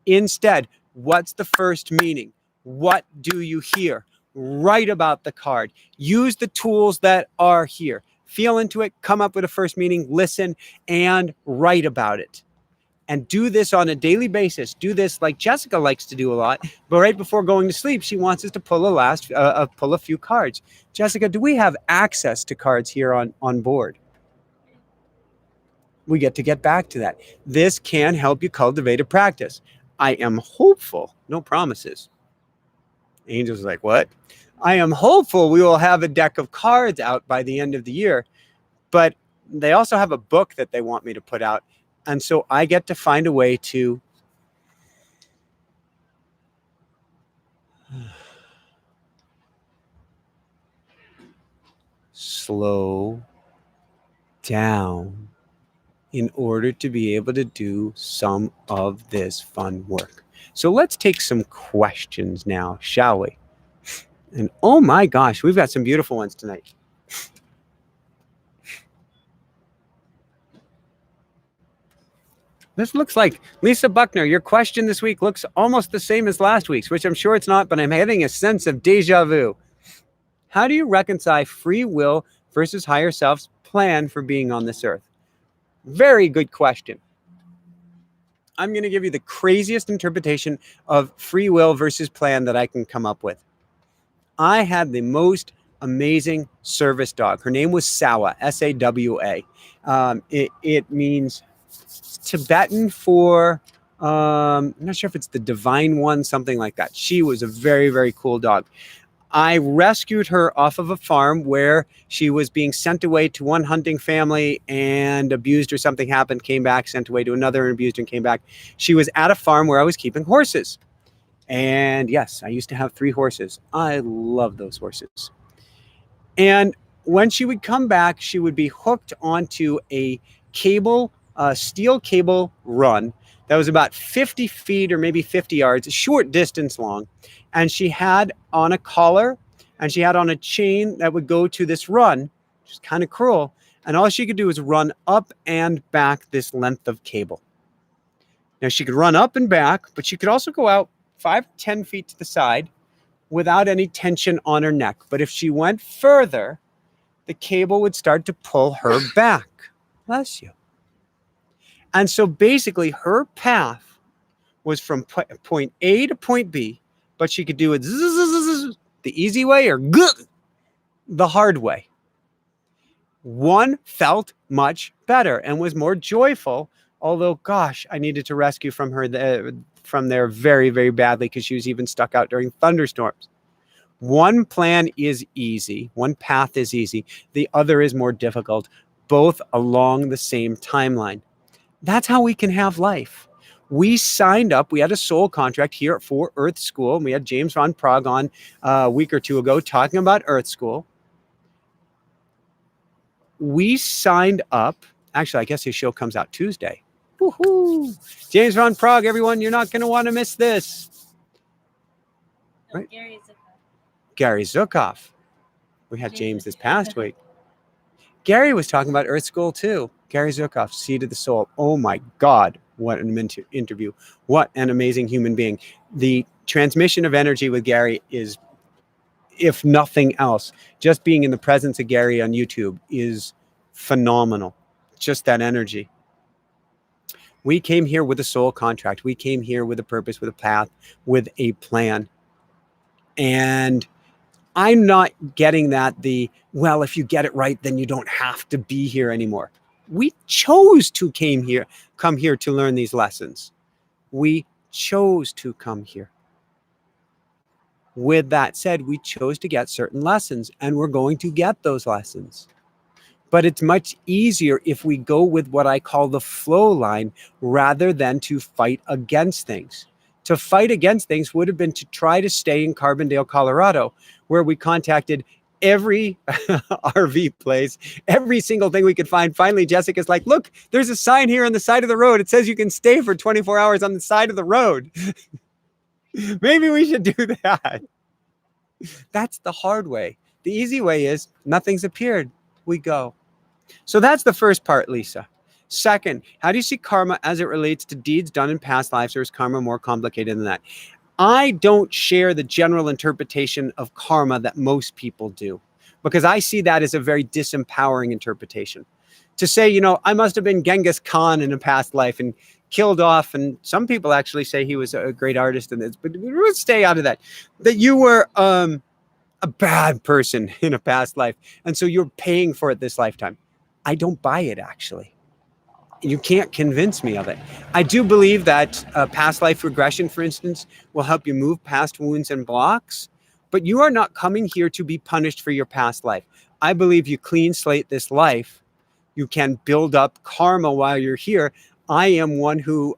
Instead, what's the first meaning? What do you hear? Write about the card. Use the tools that are here. Feel into it, come up with a first meaning, listen, and write about it. And do this on a daily basis. Do this like Jessica likes to do a lot, but right before going to sleep, she wants us to pull pull a few cards. Jessica, do we have access to cards here on board? We get back to that. This can help you cultivate a practice. I am hopeful, no promises. Angel's like, what? I am hopeful we will have a deck of cards out by the end of the year, but they also have a book that they want me to put out. And so I get to find a way to slow down in order to be able to do some of this fun work. So let's take some questions now, shall we? And oh my gosh, we've got some beautiful ones tonight. This looks like, Lisa Buckner, your question this week looks almost the same as last week's, which I'm sure it's not, but I'm having a sense of deja vu. How do you reconcile free will versus higher self's plan for being on this earth? Very good question. I'm going to give you the craziest interpretation of free will versus plan that I can come up with. I had the most amazing service dog. Her name was Sawa, S-A-W-A. It means Tibetan for I'm not sure if it's the Divine One, something like that. She was a very, very cool dog. I rescued her off of a farm where she was being sent away to one hunting family and abused or something happened, came back, sent away to another and abused and came back. She was at a farm where I was keeping horses. And yes, I used to have 3 horses. I love those horses. And when she would come back, she would be hooked onto a cable, steel cable run that was about 50 feet or maybe 50 yards, a short distance long. And she had on a collar and she had on a chain that would go to this run, which is kind of cruel. And all she could do was run up and back this length of cable. Now she could run up and back, but she could also go out 5 to 10 feet to the side without any tension on her neck. But if she went further, the cable would start to pull her back. Bless you. And so basically her path was from point A to point B, but she could do it the easy way or the hard way. One felt much better and was more joyful, although, gosh, I needed to rescue from there very, very badly because she was even stuck out during thunderstorms. One plan is easy. One path is easy. The other is more difficult, both along the same timeline. That's how we can have life. We signed up. We had a soul contract here for Earth School. And we had James Van Prague on a week or two ago talking about Earth School. We signed up. Actually, I guess his show comes out Tuesday. Woohoo! James Van Prague, everyone, you're not going to want to miss this. No, Right? Gary Gary Zukav. Zukav. We had James this past week. Gary was talking about Earth School too. Gary Zukav, Seed of the Soul. Oh my God, what an interview. What an amazing human being. The transmission of energy with Gary is, if nothing else, just being in the presence of Gary on YouTube is phenomenal. Just that energy. We came here with a soul contract. We came here with a purpose, with a path, with a plan. And I'm not getting that well, if you get it right, then you don't have to be here anymore. We chose to come here to learn these lessons. We chose to come here. With that said, we chose to get certain lessons, and we're going to get those lessons. But it's much easier if we go with what I call the flow line rather than to fight against things. To fight against things would have been to try to stay in Carbondale, Colorado, where we contacted every RV place, every single thing we could find. Finally, Jessica's like, look, there's a sign here on the side of the road. It says you can stay for 24 hours on the side of the road. Maybe we should do that. That's the hard way. The easy way is nothing's appeared. We go. So that's the first part, Lisa. Second, how do you see karma as it relates to deeds done in past lives, or is karma more complicated than that? I don't share the general interpretation of karma that most people do, because I see that as a very disempowering interpretation. To say, I must have been Genghis Khan in a past life and killed off, and some people actually say he was a great artist in this, but we'll stay out of that. That you were a bad person in a past life, and so you're paying for it this lifetime. I don't buy it, actually. You can't convince me of it. I do believe that past life regression, for instance, will help you move past wounds and blocks, but you are not coming here to be punished for your past life. I believe you clean slate this life. You can build up karma while you're here. I am one who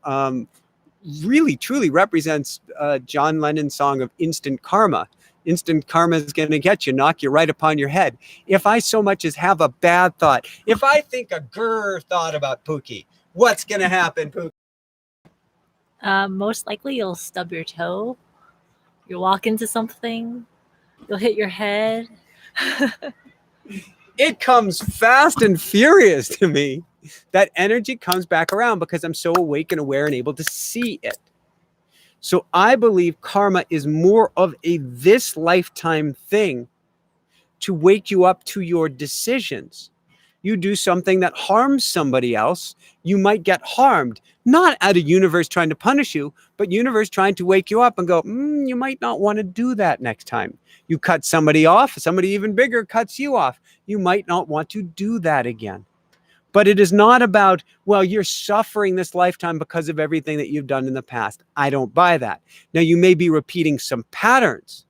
really, truly represents John Lennon's song of instant karma. Instant karma is going to get you, knock you right upon your head. If I so much as have a bad thought, if I think a grrr thought about Pookie, what's going to happen, Pookie? Most likely you'll stub your toe. You'll walk into something. You'll hit your head. It comes fast and furious to me. That energy comes back around because I'm so awake and aware and able to see it. So I believe karma is more of a this lifetime thing to wake you up to your decisions. You do something that harms somebody else, you might get harmed, not out of universe trying to punish you, but universe trying to wake you up and go, you might not want to do that next time. You cut somebody off, somebody even bigger cuts you off. You might not want to do that again. But it is not about, well, you're suffering this lifetime because of everything that you've done in the past. I don't buy that. Now, you may be repeating some patterns.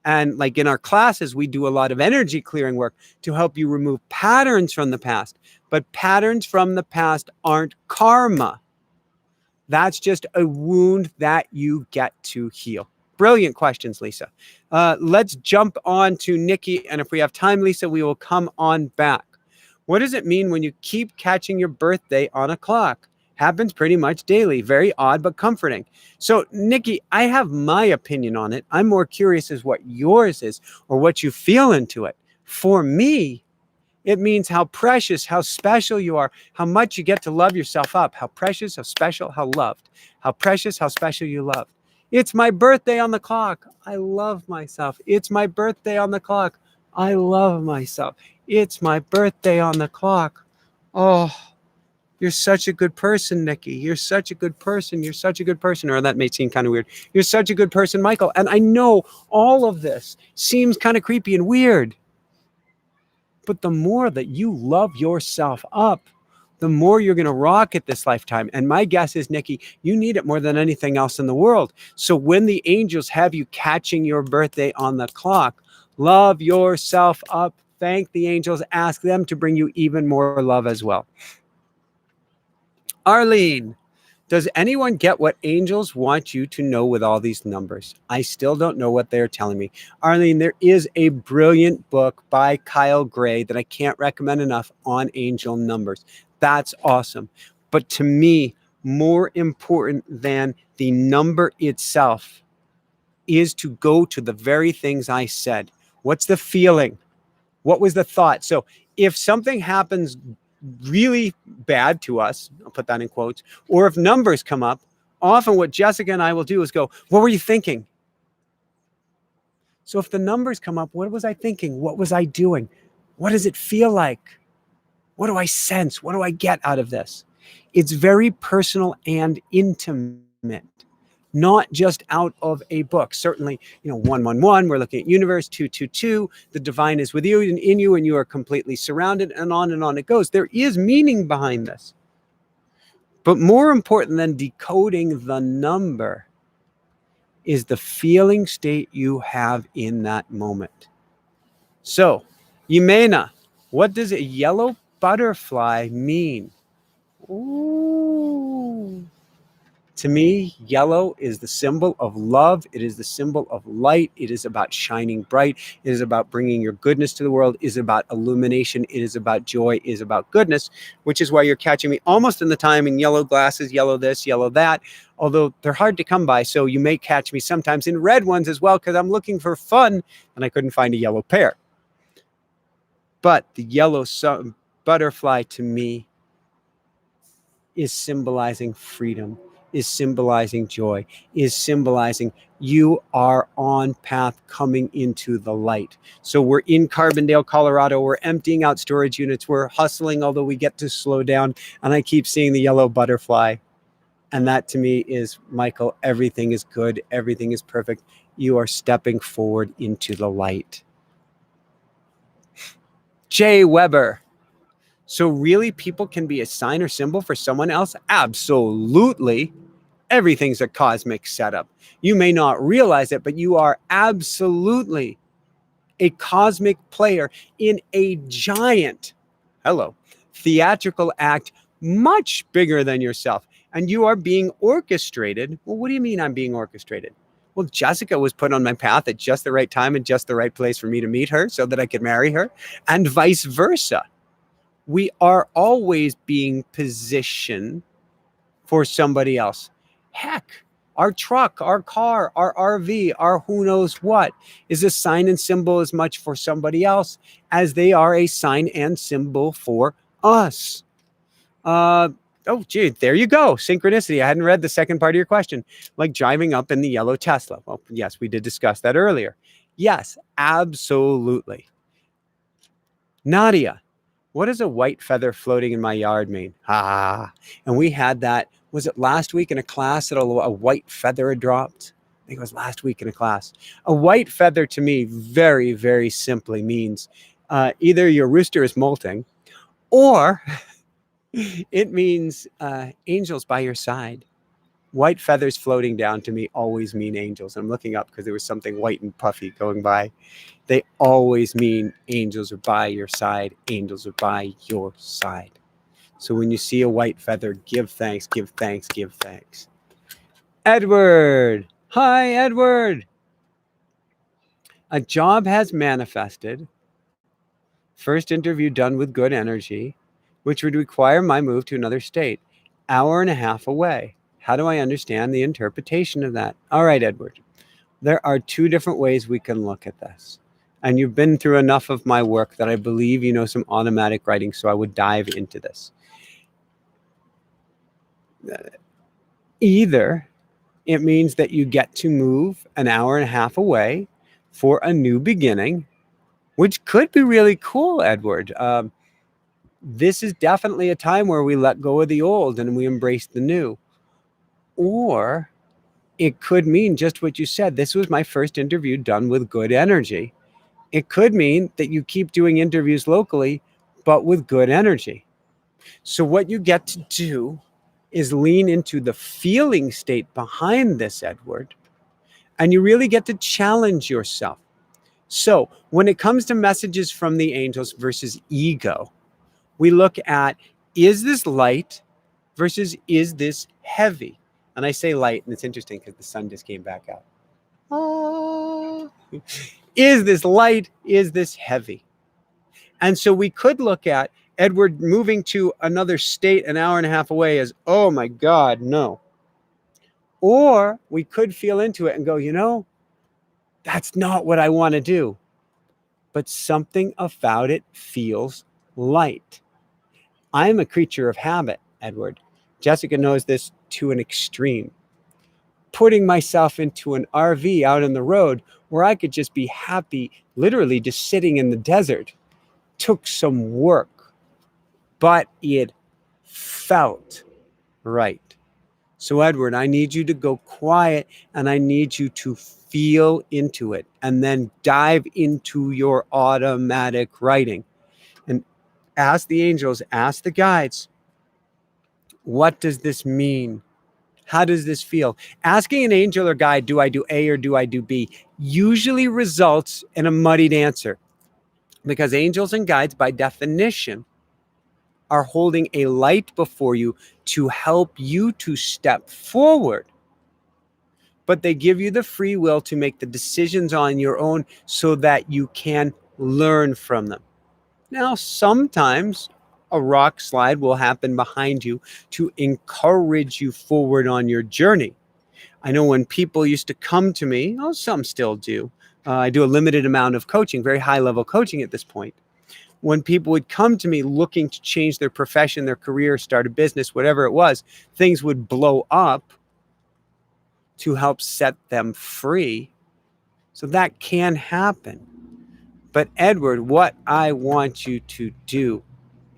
And like in our classes, we do a lot of energy clearing work to help you remove patterns from the past. But patterns from the past aren't karma. That's just a wound that you get to heal. Brilliant questions, Lisa. Let's jump on to Nikki. And if we have time, Lisa, we will come on back. What does it mean when you keep catching your birthday on a clock? Happens pretty much daily. Very odd, but comforting. So, Nikki, I have my opinion on it. I'm more curious as what yours is or what you feel into it. For me, it means how precious, how special you are, how much you get to love yourself up, how precious, how special, how loved, how precious, how special you love. It's my birthday on the clock. I love myself. It's my birthday on the clock. I love myself. It's my birthday on the clock. Oh, you're such a good person, Nikki. You're such a good person. You're such a good person. Or that may seem kind of weird. You're such a good person, Michael. And I know all of this seems kind of creepy and weird. But the more that you love yourself up, the more you're going to rock it this lifetime. And my guess is, Nikki, you need it more than anything else in the world. So when the angels have you catching your birthday on the clock, love yourself up. Thank the angels. Ask them to bring you even more love as well. Arlene, does anyone get what angels want you to know with all these numbers? I still don't know what they're telling me. Arlene, there is a brilliant book by Kyle Gray that I can't recommend enough on angel numbers. That's awesome. But to me, more important than the number itself is to go to the very things I said. What's the feeling? What was the thought? So if something happens really bad to us, I'll put that in quotes, or if numbers come up, often what Jessica and I will do is go, what were you thinking? So if the numbers come up, what was I thinking? What was I doing? What does it feel like? What do I sense? What do I get out of this? It's very personal and intimate, not just out of a book. Certainly, 111, we're looking at universe, 222, the divine is with you and in you, and you are completely surrounded, and on it goes. There is meaning behind this. But more important than decoding the number is the feeling state you have in that moment. So, Yimena, what does a yellow butterfly mean? Ooh. To me, yellow is the symbol of love. It is the symbol of light. It is about shining bright. It is about bringing your goodness to the world. It is about illumination. It is about joy. It is about goodness, which is why you're catching me almost in the time in yellow glasses, yellow this, yellow that, although they're hard to come by. So you may catch me sometimes in red ones as well because I'm looking for fun and I couldn't find a yellow pair. But the yellow butterfly to me is symbolizing freedom, is symbolizing joy, is symbolizing you are on path coming into the light. So we're in Carbondale, Colorado. We're emptying out storage units. We're hustling, although we get to slow down. And I keep seeing the yellow butterfly. And that to me is, Michael, everything is good. Everything is perfect. You are stepping forward into the light. Jay Weber. So really, people can be a sign or symbol for someone else? Absolutely. Everything's a cosmic setup. You may not realize it, but you are absolutely a cosmic player in a giant, theatrical act much bigger than yourself. And you are being orchestrated. Well, what do you mean I'm being orchestrated? Well, Jessica was put on my path at just the right time and just the right place for me to meet her so that I could marry her, and vice versa. We are always being positioned for somebody else. Heck, our truck, our car, our RV, our who knows what is a sign and symbol as much for somebody else as they are a sign and symbol for us. Oh, gee, there you go. Synchronicity. I hadn't read the second part of your question. Like driving up in the yellow Tesla. Well, yes, we did discuss that earlier. Yes, absolutely. Nadia, what does a white feather floating in my yard mean? And we had that, was it last week in a class that a white feather had dropped? I think it was last week in a class. A white feather to me very, very simply means either your rooster is molting or It means angels by your side. White feathers floating down to me always mean angels. I'm looking up because there was something white and puffy going by. They always mean angels are by your side. Angels are by your side. So when you see a white feather, give thanks, give thanks, give thanks. Edward. Hi, Edward. A job has manifested. First interview done with good energy, which would require my move to another state, hour and a half away. How do I understand the interpretation of that? All right, Edward. There are two different ways we can look at this. And you've been through enough of my work that I believe you know some automatic writing, so I would dive into this. Either it means that you get to move an hour and a half away for a new beginning, which could be really cool, Edward. This is definitely a time where we let go of the old and we embrace the new. Or it could mean just what you said. This was my first interview done with good energy. It could mean that you keep doing interviews locally, but with good energy. So what you get to do is lean into the feeling state behind this, Edward, and you really get to challenge yourself. So when it comes to messages from the angels versus ego, we look at, is this light versus is this heavy? And I say light, and it's interesting because the sun just came back out. Is this light? Is this heavy? And so we could look at Edward moving to another state an hour and a half away as, oh my God, no. Or we could feel into it and go, you know, that's not what I want to do. But something about it feels light. I'm a creature of habit, Edward. Jessica knows this to an extreme. Putting myself into an RV out on the road where I could just be happy, literally just sitting in the desert, took some work, but it felt right. So, Edward, I need you to go quiet and I need you to feel into it and then dive into your automatic writing and ask the angels, ask the guides, what does this mean? How does this feel? Asking an angel or guide, do I do A or do I do B, usually results in a muddied answer because angels and guides, by definition, are holding a light before you to help you to step forward. But they give you the free will to make the decisions on your own so that you can learn from them. Now, sometimes a rock slide will happen behind you to encourage you forward on your journey. I know when people used to come to me, oh, some still do. I do a limited amount of coaching, very high level coaching at this point. When people would come to me looking to change their profession, their career, start a business, whatever it was, things would blow up to help set them free. So that can happen. But Edward, what I want you to do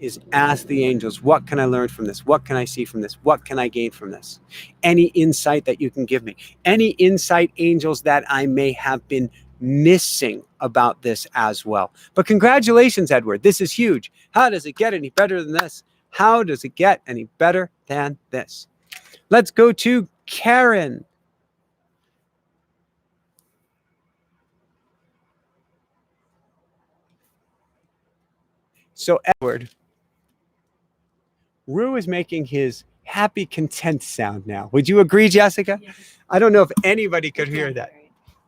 is ask the angels, what can I learn from this? What can I see from this? What can I gain from this? Any insight that you can give me? Any insight, angels, that I may have been missing about this as well. But congratulations, Edward. This is huge. How does it get any better than this? How does it get any better than this? Let's go to Karen. So, Edward, Ruru is making his happy, content sound now. Would you agree, Jessica? Yes. I don't know if anybody could hear that,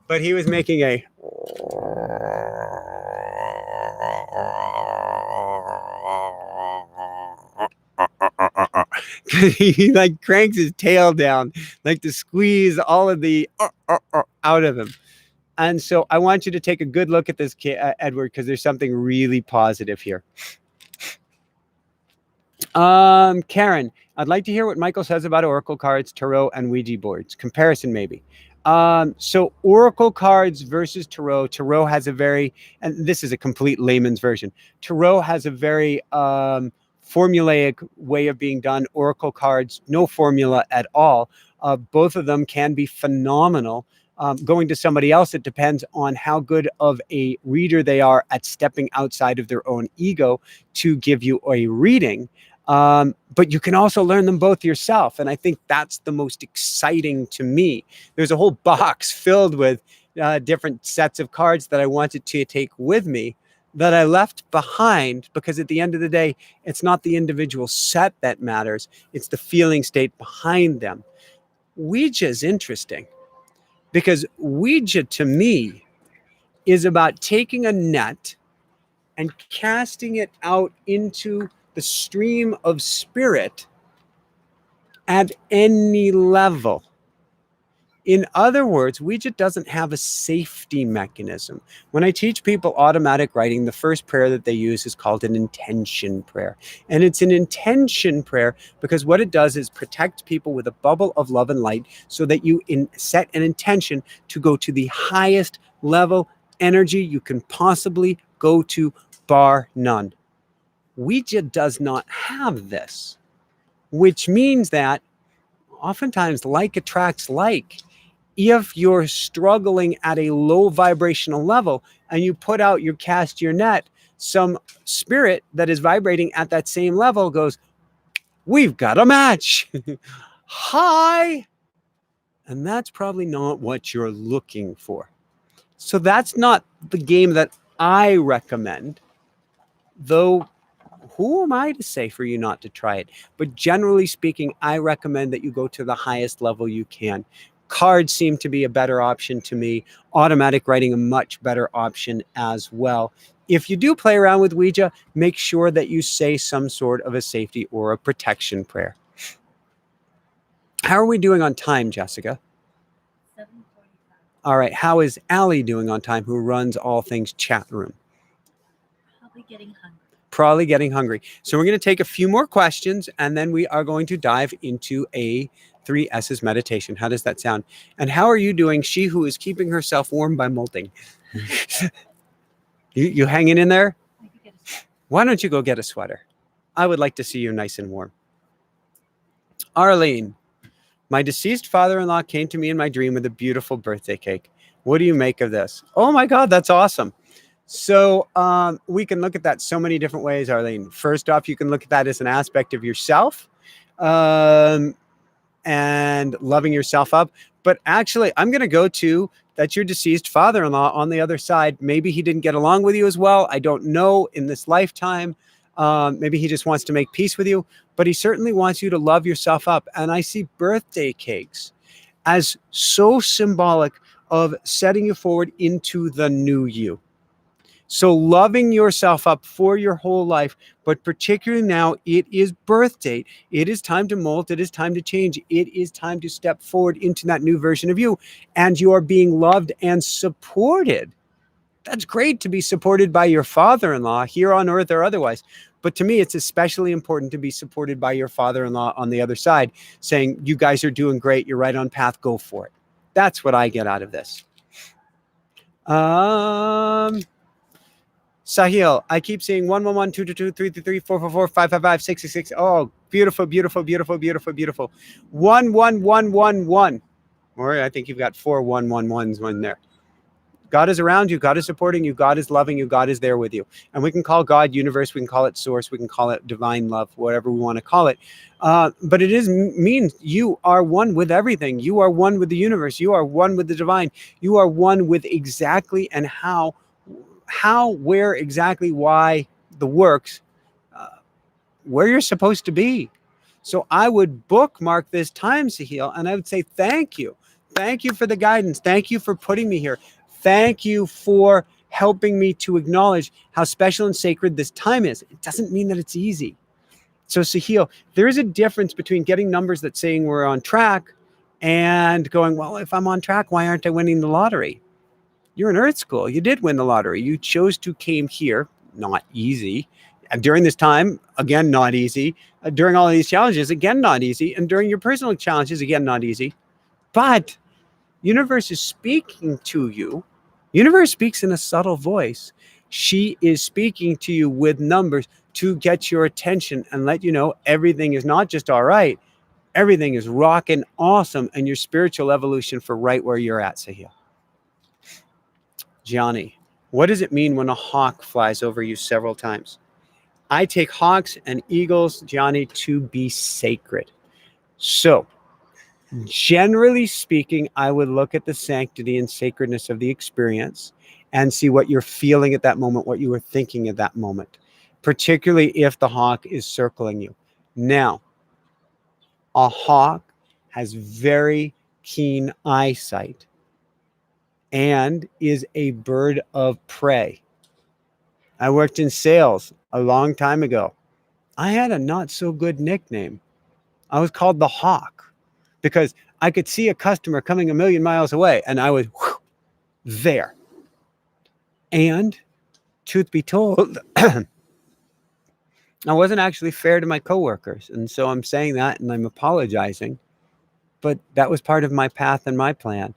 but he was making a. He like cranks his tail down, like to squeeze all of the out of him. And so I want you to take a good look at this, Edward, because there's something really positive here. Karen, I'd like to hear what Michael says about oracle cards, tarot, and Ouija boards. Comparison, maybe. So oracle cards versus tarot. Tarot has a very, and this is a complete layman's version. Tarot has a very formulaic way of being done. Oracle cards, no formula at all. Both of them can be phenomenal. Going to somebody else, it depends on how good of a reader they are at stepping outside of their own ego to give you a reading. But you can also learn them both yourself. And I think that's the most exciting to me. There's a whole box filled with different sets of cards that I wanted to take with me that I left behind, because at the end of the day, it's not the individual set that matters. It's the feeling state behind them. Ouija is interesting because Ouija, to me, is about taking a net and casting it out into the stream of spirit at any level. In other words, Ouija doesn't have a safety mechanism. When I teach people automatic writing, the first prayer that they use is called an intention prayer. And it's an intention prayer because what it does is protect people with a bubble of love and light so that you set an intention to go to the highest level energy you can possibly go to, bar none. Ouija does not have this, which means that oftentimes like attracts like. If you're struggling at a low vibrational level and you cast your net, some spirit that is vibrating at that same level goes, we've got a match. Hi. And that's probably not what you're looking for. So that's not the game that I recommend, though. Who am I to say for you not to try it? But generally speaking, I recommend that you go to the highest level you can. Cards seem to be a better option to me. Automatic writing, a much better option as well. If you do play around with Ouija, make sure that you say some sort of a safety or a protection prayer. How are we doing on time, Jessica? 7:45. All right. How is Allie doing on time, who runs all things chat room? Probably getting hungry. So we're going to take a few more questions, and then we are going to dive into a 3S's meditation. How does that sound? And how are you doing, she who is keeping herself warm by molting? You hanging in there? Why don't you go get a sweater? I would like to see you nice and warm. Arlene, my deceased father-in-law came to me in my dream with a beautiful birthday cake. What do you make of this? Oh my God, that's awesome. So we can look at that so many different ways, Arlene. First off, you can look at that as an aspect of yourself and loving yourself up. But actually, I'm going to go to that's your deceased father-in-law on the other side. Maybe he didn't get along with you as well. I don't know in this lifetime. Maybe he just wants to make peace with you, but he certainly wants you to love yourself up. And I see birthday cakes as so symbolic of setting you forward into the new you. So loving yourself up for your whole life, but particularly now, it is birth date. It is time to molt. It is time to change. It is time to step forward into that new version of you. And you are being loved and supported. That's great to be supported by your father-in-law here on earth or otherwise. But to me, it's especially important to be supported by your father-in-law on the other side, saying, you guys are doing great. You're right on path. Go for it. That's what I get out of this. Sahil, I keep seeing 111, 222, 333, 444, 555, 666. Oh, beautiful, beautiful, beautiful, beautiful, beautiful. 11111. Or I think you've got 4 111s in there. God is around you. God is supporting you. God is loving you. God is there with you. And we can call God universe. We can call it source. We can call it divine love, whatever we want to call it. But it means you are one with everything. You are one with the universe. You are one with the divine. You are one with exactly and how, where, exactly, why, the works, where you're supposed to be. So I would bookmark this time, Sahil, and I would say, thank you. Thank you for the guidance. Thank you for putting me here. Thank you for helping me to acknowledge how special and sacred this time is. It doesn't mean that it's easy. So Sahil, there is a difference between getting numbers that saying we're on track and going, well, if I'm on track, why aren't I winning the lottery? You're in Earth School. You did win the lottery. You chose to came here. Not easy. And during this time, again, not easy. During all of these challenges, again, not easy. And during your personal challenges, again, not easy. But universe is speaking to you. Universe speaks in a subtle voice. She is speaking to you with numbers to get your attention and let you know everything is not just all right. Everything is rocking awesome and your spiritual evolution for right where you're at, Sahil. Johnny, what does it mean when a hawk flies over you several times? I take hawks and eagles, Johnny, to be sacred. So, generally speaking, I would look at the sanctity and sacredness of the experience and see what you're feeling at that moment, what you were thinking at that moment, particularly if the hawk is circling you. Now, a hawk has very keen eyesight and is a bird of prey. I worked in sales a long time ago. I had a not so good nickname. I was called the Hawk because I could see a customer coming a million miles away and I was there. And truth be told, I wasn't actually fair to my coworkers. And so I'm saying that and I'm apologizing. But that was part of my path and my plan.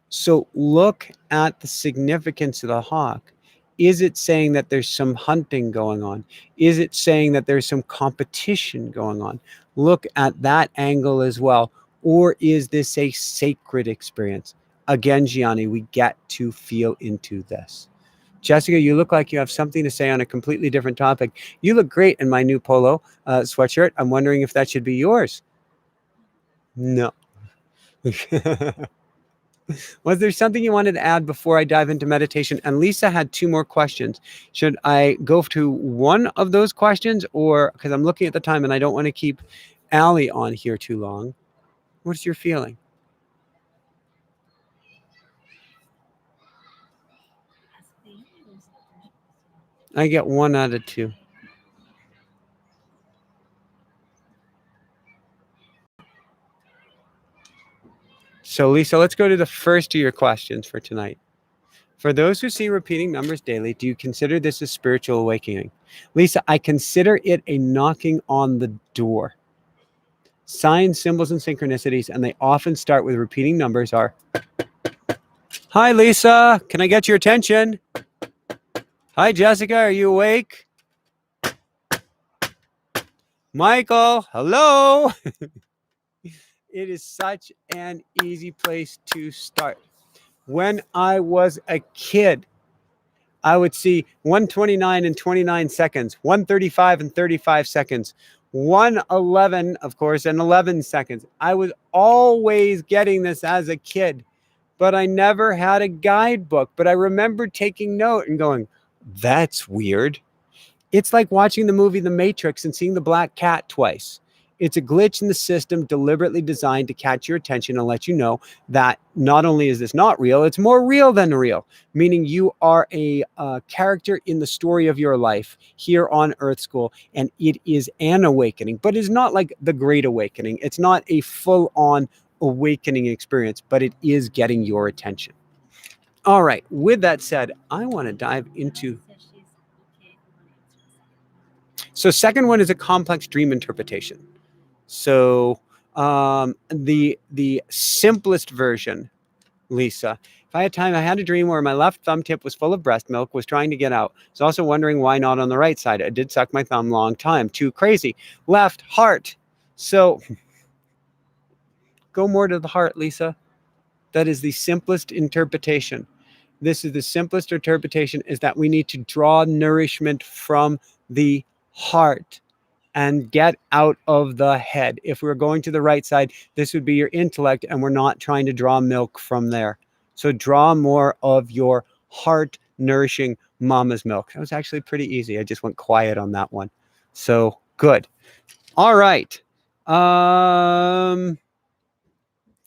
So look at the significance of the hawk. Is it saying that there's some hunting going on? Is it saying that there's some competition going on? Look at that angle as well. Or is this a sacred experience? Again, Gianni, we get to feel into this. Jessica, you look like you have something to say on a completely different topic. You look great in my new polo sweatshirt. I'm wondering if that should be yours. No. Was there something you wanted to add before I dive into meditation? And Lisa had 2 more questions. Should I go to one of those questions, or because I'm looking at the time and I don't want to keep Allie on here too long? What's your feeling? I get 1 out of 2. So Lisa, let's go to the first of your questions for tonight. For those who see repeating numbers daily, do you consider this a spiritual awakening? Lisa, I consider it a knocking on the door. Signs, symbols, and synchronicities, and they often start with repeating numbers, are, hi, Lisa, can I get your attention? Hi, Jessica, are you awake? Michael, hello? It is such an easy place to start. When I was a kid, I would see 129 and 29 seconds, 135 and 35 seconds, 111, of course, and 11 seconds. I was always getting this as a kid, but I never had a guidebook. But I remember taking note and going, that's weird. It's like watching the movie The Matrix and seeing the black cat twice. It's a glitch in the system deliberately designed to catch your attention and let you know that not only is this not real, it's more real than real, meaning you are a character in the story of your life here on Earth School, and it is an awakening, but it's not like the Great Awakening. It's not a full-on awakening experience, but it is getting your attention. All right, with that said, I want to dive into... So second one is a complex dream interpretation. So the simplest version, Lisa, if I had time, I had a dream where my left thumb tip was full of breast milk, was trying to get out. I was also wondering why not on the right side. I did suck my thumb long time. Too crazy. Left heart. So go more to the heart, Lisa. That is the simplest interpretation. This is the simplest interpretation, is that we need to draw nourishment from the heart and get out of the head. If we're going to the right side, this would be your intellect, and we're not trying to draw milk from there. So draw more of your heart nourishing mama's milk. That was actually pretty easy. I just went quiet on that one. So good. All right.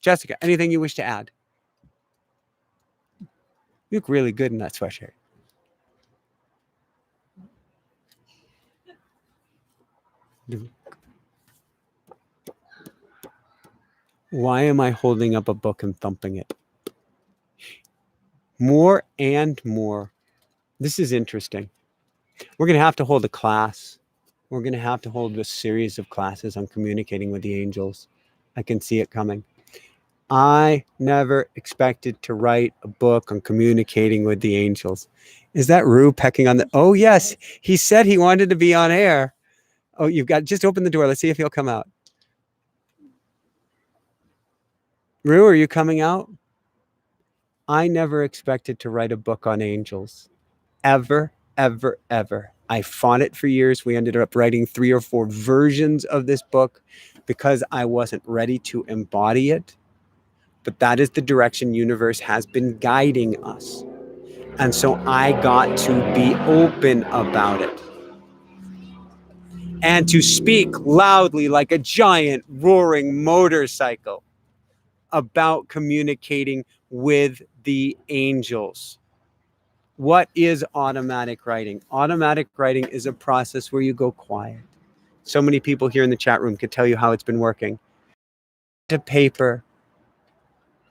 Jessica, anything you wish to add? You look really good in that sweatshirt. Why am I holding up a book and thumping it? More and more. This is interesting. We're going to have to hold a class. We're going to have to hold a series of classes on communicating with the angels. I can see it coming. I never expected to write a book on communicating with the angels. Is that Ruru pecking on the... Oh, yes. He said he wanted to be on air. Oh, you've got... Just open the door. Let's see if he'll come out. Ruru, are you coming out? I never expected to write a book on angels. Ever ever, ever. I fought it for years. We ended up writing 3 or 4 versions of this book because I wasn't ready to embody it. But that is the direction universe has been guiding us. And so I got to be open about it. And to speak loudly like a giant roaring motorcycle about communicating with the angels. What is automatic writing? Automatic writing is a process where you go quiet. So many people here in the chat room could tell you how it's been working. To paper,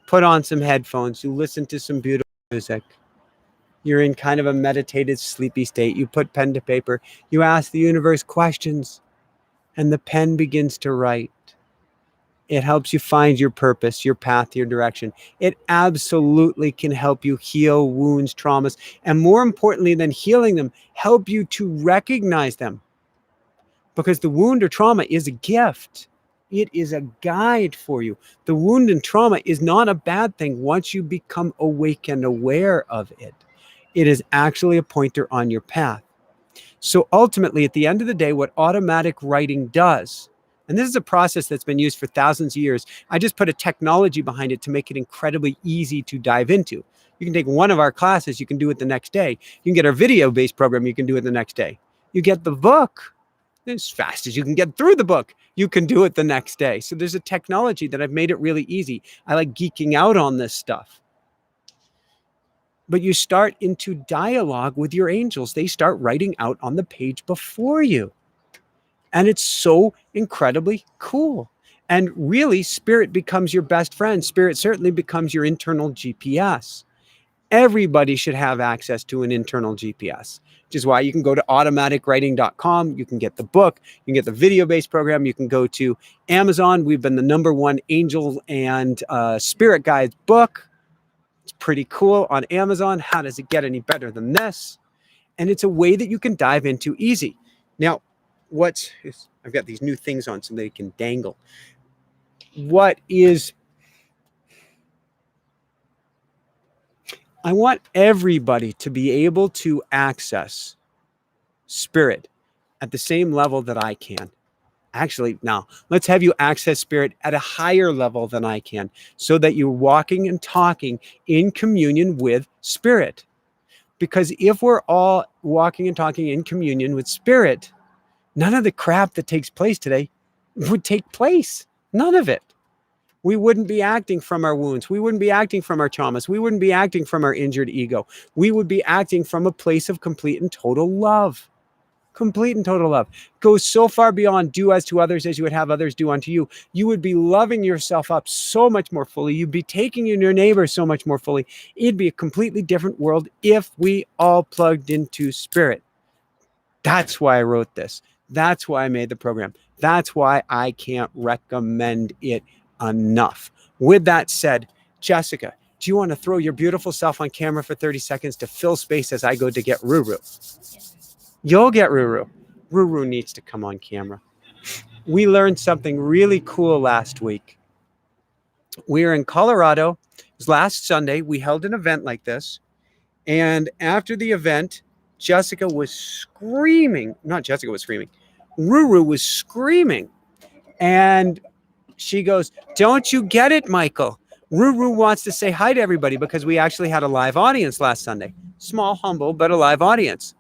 put on some headphones, you listen to some beautiful music. You're in kind of a meditative, sleepy state. You put pen to paper, you ask the universe questions, and the pen begins to write. It helps you find your purpose, your path, your direction. It absolutely can help you heal wounds, traumas, and more importantly than healing them, help you to recognize them. Because the wound or trauma is a gift. It is a guide for you. The wound and trauma is not a bad thing once you become awake and aware of it. It is actually a pointer on your path. So ultimately, at the end of the day, what automatic writing does, and this is a process that's been used for thousands of years, I just put a technology behind it to make it incredibly easy to dive into. You can take one of our classes, you can do it the next day. You can get our video-based program, you can do it the next day. You get the book, as fast as you can get through the book, you can do it the next day. So there's a technology that I've made it really easy. I like geeking out on this stuff. But you start into dialogue with your angels. They start writing out on the page before you. And it's so incredibly cool. And really, spirit becomes your best friend. Spirit certainly becomes your internal GPS. Everybody should have access to an internal GPS, which is why you can go to automaticwriting.com. You can get the book. You can get the video-based program. You can go to Amazon. We've been the #1 angel and spirit guide book. It's pretty cool on Amazon. How does it get any better than this? And it's a way that you can dive into easy. Now, I've got these new things on so they can dangle. I want everybody to be able to access spirit at the same level that I can. Actually, now let's have you access spirit at a higher level than I can so that you're walking and talking in communion with spirit. Because if we're all walking and talking in communion with spirit, none of the crap that takes place today would take place. None of it. We wouldn't be acting from our wounds. We wouldn't be acting from our traumas. We wouldn't be acting from our injured ego. We would be acting from a place of complete and total love. Complete and total love. Goes so far beyond do as to others as you would have others do unto you. You would be loving yourself up so much more fully. You'd be taking in your neighbor so much more fully. It'd be a completely different world if we all plugged into spirit. That's why I wrote this. That's why I made the program. That's why I can't recommend it enough. With that said, Jessica, do you want to throw your beautiful self on camera for 30 seconds to fill space as I go to get Ruru? You'll get Ruru. Ruru needs to come on camera. We learned something really cool last week. We were in Colorado. It was last Sunday. We held an event like this. And after the event, Jessica was screaming. Not Jessica was screaming. Ruru was screaming. And she goes, "Don't you get it, Michael? Ruru wants to say hi to everybody," because we actually had a live audience last Sunday. Small, humble, but a live audience.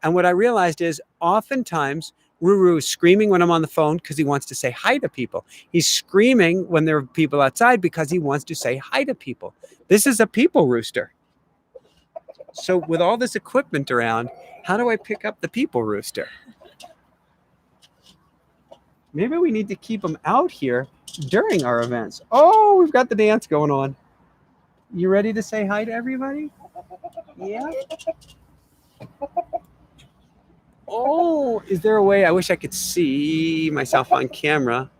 And what I realized is oftentimes Ruru is screaming when I'm on the phone because he wants to say hi to people. He's screaming when there are people outside because he wants to say hi to people. This is a people rooster. So with all this equipment around, how do I pick up the people rooster? Maybe we need to keep them out here during our events. Oh, we've got the dance going on. You ready to say hi to everybody? Yeah. Oh, is there a way? I wish I could see myself on camera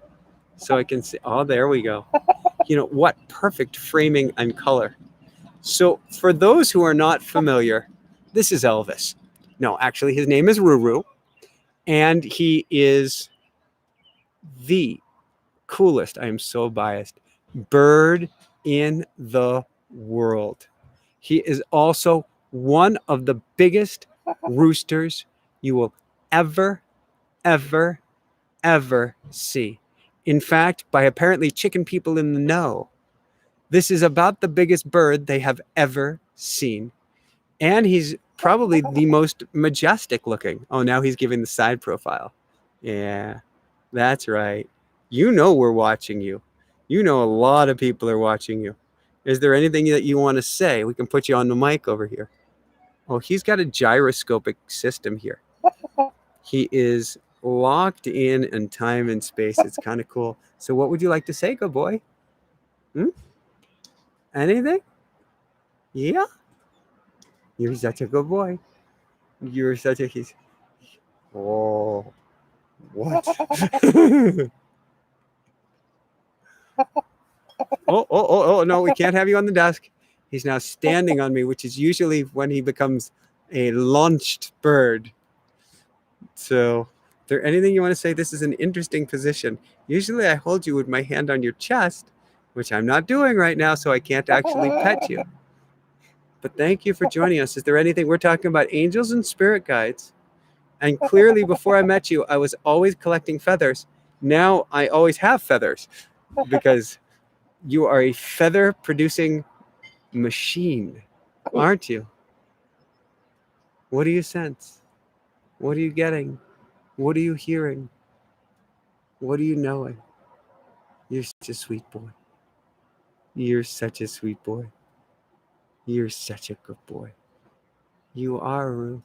so I can see. Oh, there we go. You know, what perfect framing and color. So for those who are not familiar, this is Elvis. No, actually, his name is Ruru, and he is the coolest, I am so biased, bird in the world. He is also one of the biggest roosters you will ever, ever, ever see. In fact, by apparently chicken people in the know, this is about the biggest bird they have ever seen. And he's probably the most majestic looking. Oh, now he's giving the side profile. Yeah, that's right. You know we're watching you. You know a lot of people are watching you. Is there anything that you want to say? We can put you on the mic over here. Oh, he's got a gyroscopic system here. He is locked in time and space. It's kind of cool. So what would you like to say, good boy? Anything? Yeah? You're such a good boy. You're such a... He's... Oh, what? Oh, no, we can't have you on the desk. He's now standing on me, which is usually when he becomes a launched bird. So, is there anything you want to say? This is an interesting position. Usually I hold you with my hand on your chest, which I'm not doing right now, so I can't actually pet you. But thank you for joining us. Is there anything? We're talking about angels and spirit guides. And clearly, before I met you, I was always collecting feathers. Now I always have feathers because you are a feather producing machine, aren't you? What do you sense? What are you getting? What are you hearing? What are you knowing? You're such a sweet boy. You're such a sweet boy. You're such a good boy. You are, Ruru.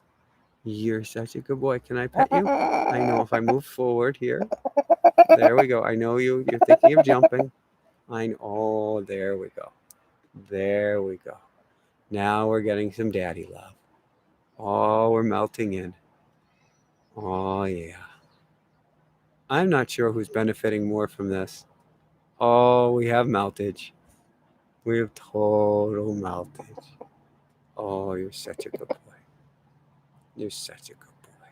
You're such a good boy. Can I pet you? I know if I move forward here. There we go. I know you. You're thinking of jumping. Oh, there we go. There we go. Now we're getting some daddy love. Oh, we're melting in. Oh, yeah. I'm not sure who's benefiting more from this. Oh, we have meltage. We have total meltage. Oh, you're such a good boy. You're such a good boy.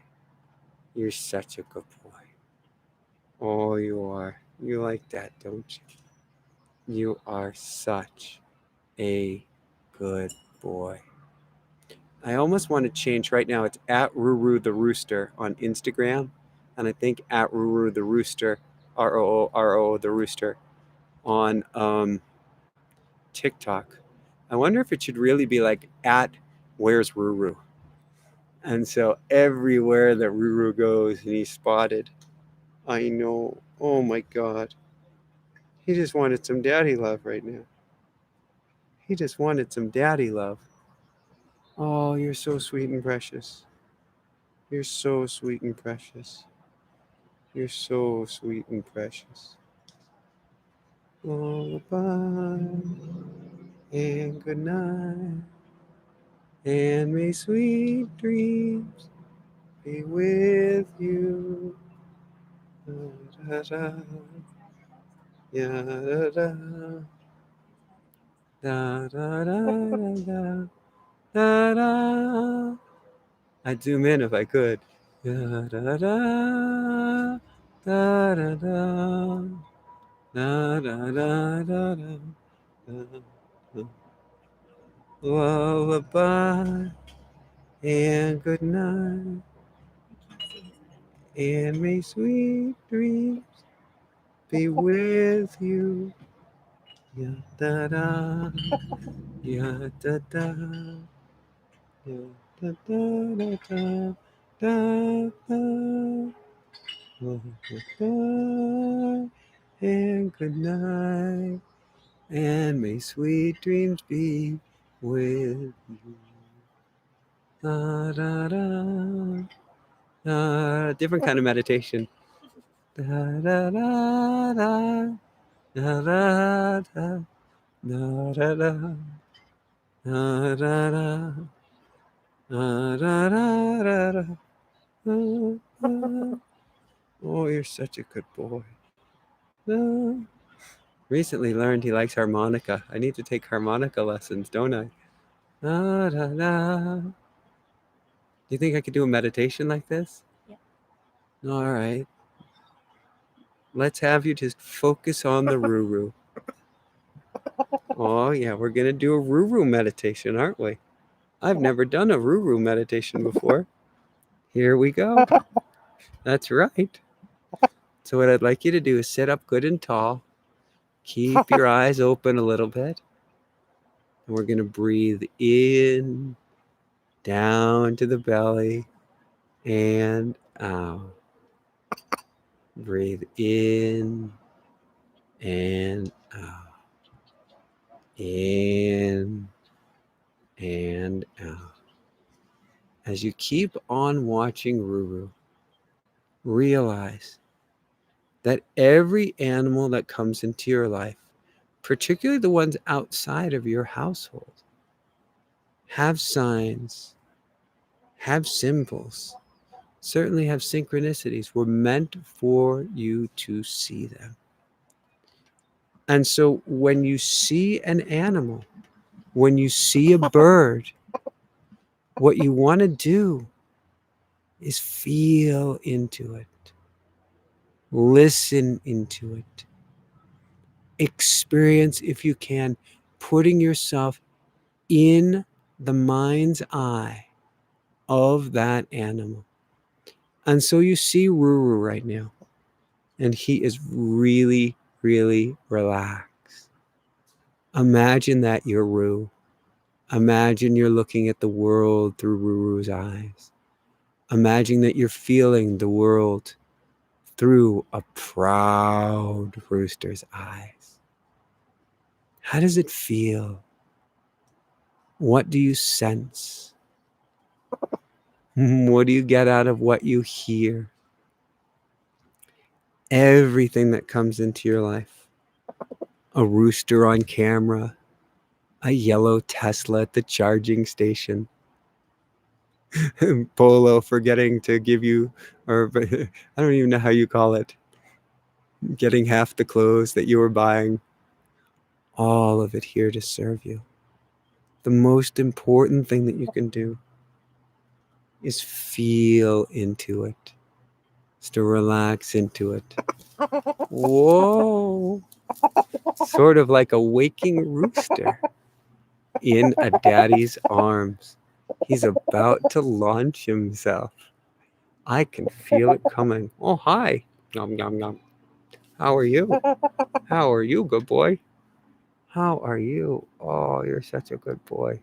You're such a good boy. Oh, you are. You like that, don't you? You are such a good boy. I almost want to change right now. It's at Ruru the Rooster on Instagram. And I think at Ruru the Rooster, ROO the Rooster on TikTok. I wonder if it should really be like at Where's Ruru? And so everywhere that Ruru goes and he's spotted, I know. Oh my God. He just wanted some daddy love right now. He just wanted some daddy love. Oh, you're so sweet and precious. You're so sweet and precious. You're so sweet and precious. Lullaby and good night. And may sweet dreams be with you. Da, da, ya, da, da, da, da, da, da, da, da. I'd zoom in if I could. Da, da, da, da, da, da, da, da, da, da, da. Lullaby and good night. And may sweet dreams be with you. Ya da da, ya da da, ya da da da da da da. And good night, and may sweet dreams be with you. Da da da. Different kind of meditation. Da da da da. Da da da. Da da da. Da da da. Da da da da. Oh, you're such a good boy. Recently learned he likes harmonica. I need to take harmonica lessons, don't I? Da, da, da. Do you think I could do a meditation like this? Yeah. All right. Let's have you just focus on the Ruru. Oh, yeah, we're going to do a Ruru meditation, aren't we? I've never done a Ruru meditation before. Here we go. That's right. So what I'd like you to do is sit up good and tall. Keep your eyes open a little bit. And we're going to breathe in, down to the belly, and out. Breathe in and out. In and out. As you keep on watching Ruru, realize that every animal that comes into your life, particularly the ones outside of your household, have signs, have symbols, certainly have synchronicities, were meant for you to see them. And so when you see an animal, when you see a bird, what you want to do is feel into it, listen into it, experience, if you can, putting yourself in the mind's eye of that animal. And so you see Ruru right now, and he is really, really relaxed. Imagine that you're Ruru. Imagine you're looking at the world through Ruru's eyes. Imagine that you're feeling the world through a proud rooster's eyes. How does it feel? What do you sense? What do you get out of what you hear? Everything that comes into your life. A rooster on camera, a yellow Tesla at the charging station, Polo forgetting to give you, or I don't even know how you call it, getting half the clothes that you were buying. All of it here to serve you. The most important thing that you can do is feel into it, is to relax into it. Whoa! Sort of like a waking rooster in a daddy's arms. He's about to launch himself. I can feel it coming. Oh, hi. Nom, nom, nom. How are you? How are you, good boy? How are you? Oh, you're such a good boy.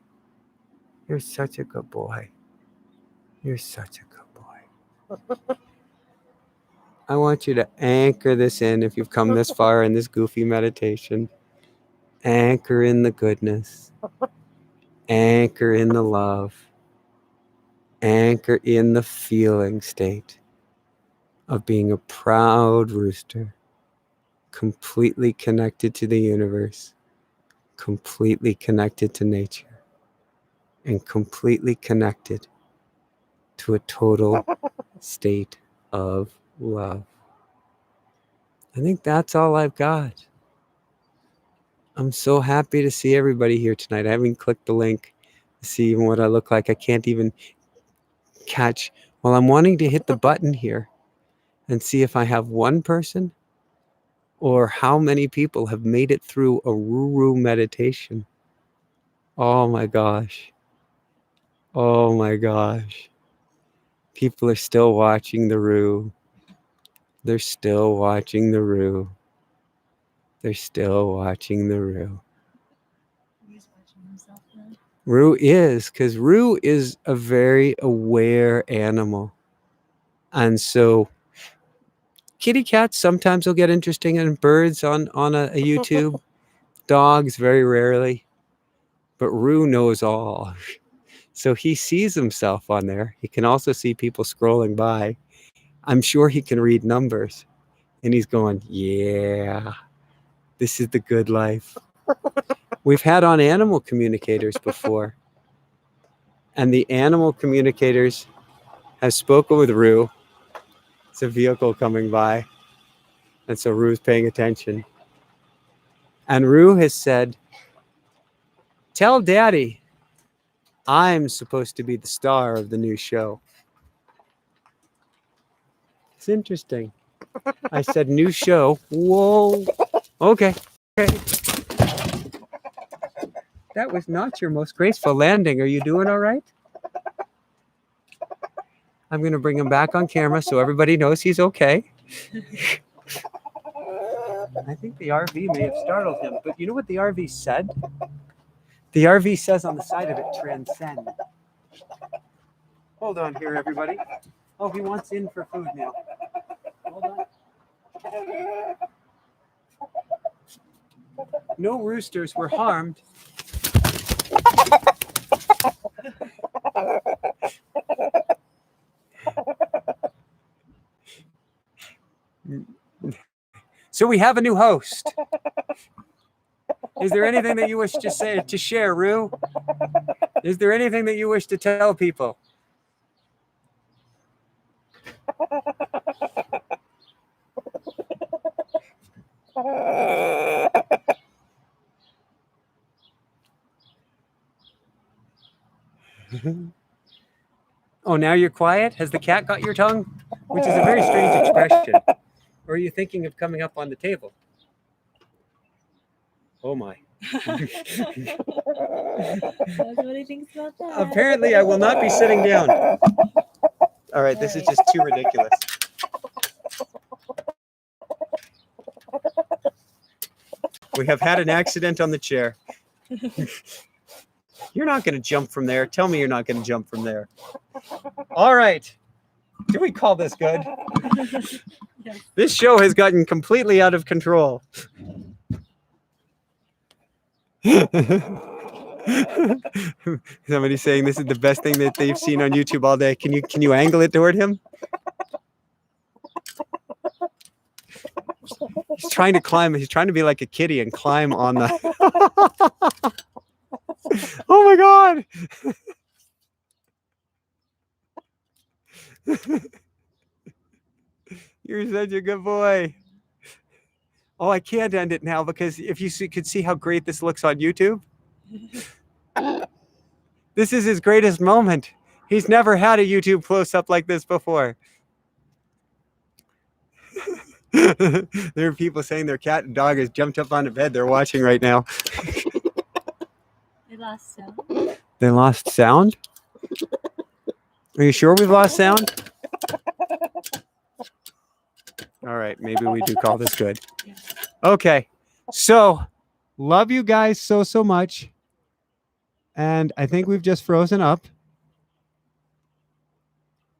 You're such a good boy. You're such a good boy. I want you to anchor this in if you've come this far in this goofy meditation. Anchor in the goodness. Anchor in the love. Anchor in the feeling state of being a proud rooster, completely connected to the universe, completely connected to nature, and completely connected to a total state of love. I think that's all I've got. I'm so happy to see everybody here tonight. I haven't clicked the link to see even what I look like. I can't even catch. Well, I'm wanting to hit the button here and see if I have one person or how many people have made it through a Ruru meditation. Oh my gosh. Oh my gosh. People are still watching the Roo. They're still watching the Roo. They're still watching the Roo. He's watching himself now. Roo is, because Roo is a very aware animal. And so kitty cats sometimes will get interesting, and birds on a YouTube. Dogs very rarely. But Roo knows all. So he sees himself on there. He can also see people scrolling by. I'm sure he can read numbers. And he's going, yeah, this is the good life. We've had on animal communicators before. And the animal communicators have spoken with Roo. It's a vehicle coming by. And so Roo's paying attention. And Roo has said, tell Daddy I'm supposed to be the star of the new show. It's interesting. I said new show. Whoa. Okay. That was not your most graceful landing. Are you doing all right? I'm going to bring him back on camera so everybody knows he's okay. I think the RV may have startled him, but you know what the RV said? The RV says on the side of it, transcend. Hold on here, everybody. Oh, he wants in for food now. Hold on. No roosters were harmed. So we have a new host. Is there anything that you wish to share, Rue? Is there anything that you wish to tell people? Oh, now you're quiet? Has the cat got your tongue? Which is a very strange expression. Or are you thinking of coming up on the table? Oh my. That's what he thinks about that. Apparently, I will not be sitting down. All right, this is just too ridiculous. We have had an accident on the chair. You're not going to jump from there. Tell me you're not going to jump from there. All right. Do we call this good? Yes. This show has gotten completely out of control. Somebody's saying this is the best thing that they've seen on YouTube all day. Can you angle it toward him? He's trying to climb. He's trying to be like a kitty and climb on the. Oh my God. You're such a good boy. Oh, I can't end it now because if you could see how great this looks on YouTube. This is his greatest moment. He's never had a YouTube close-up like this before. There are people saying their cat and dog has jumped up on the bed. They're watching right now. They lost sound. They lost sound? Are you sure we've lost sound? All right, maybe we do call this good. Okay, so love you guys so much. And I think we've just frozen up.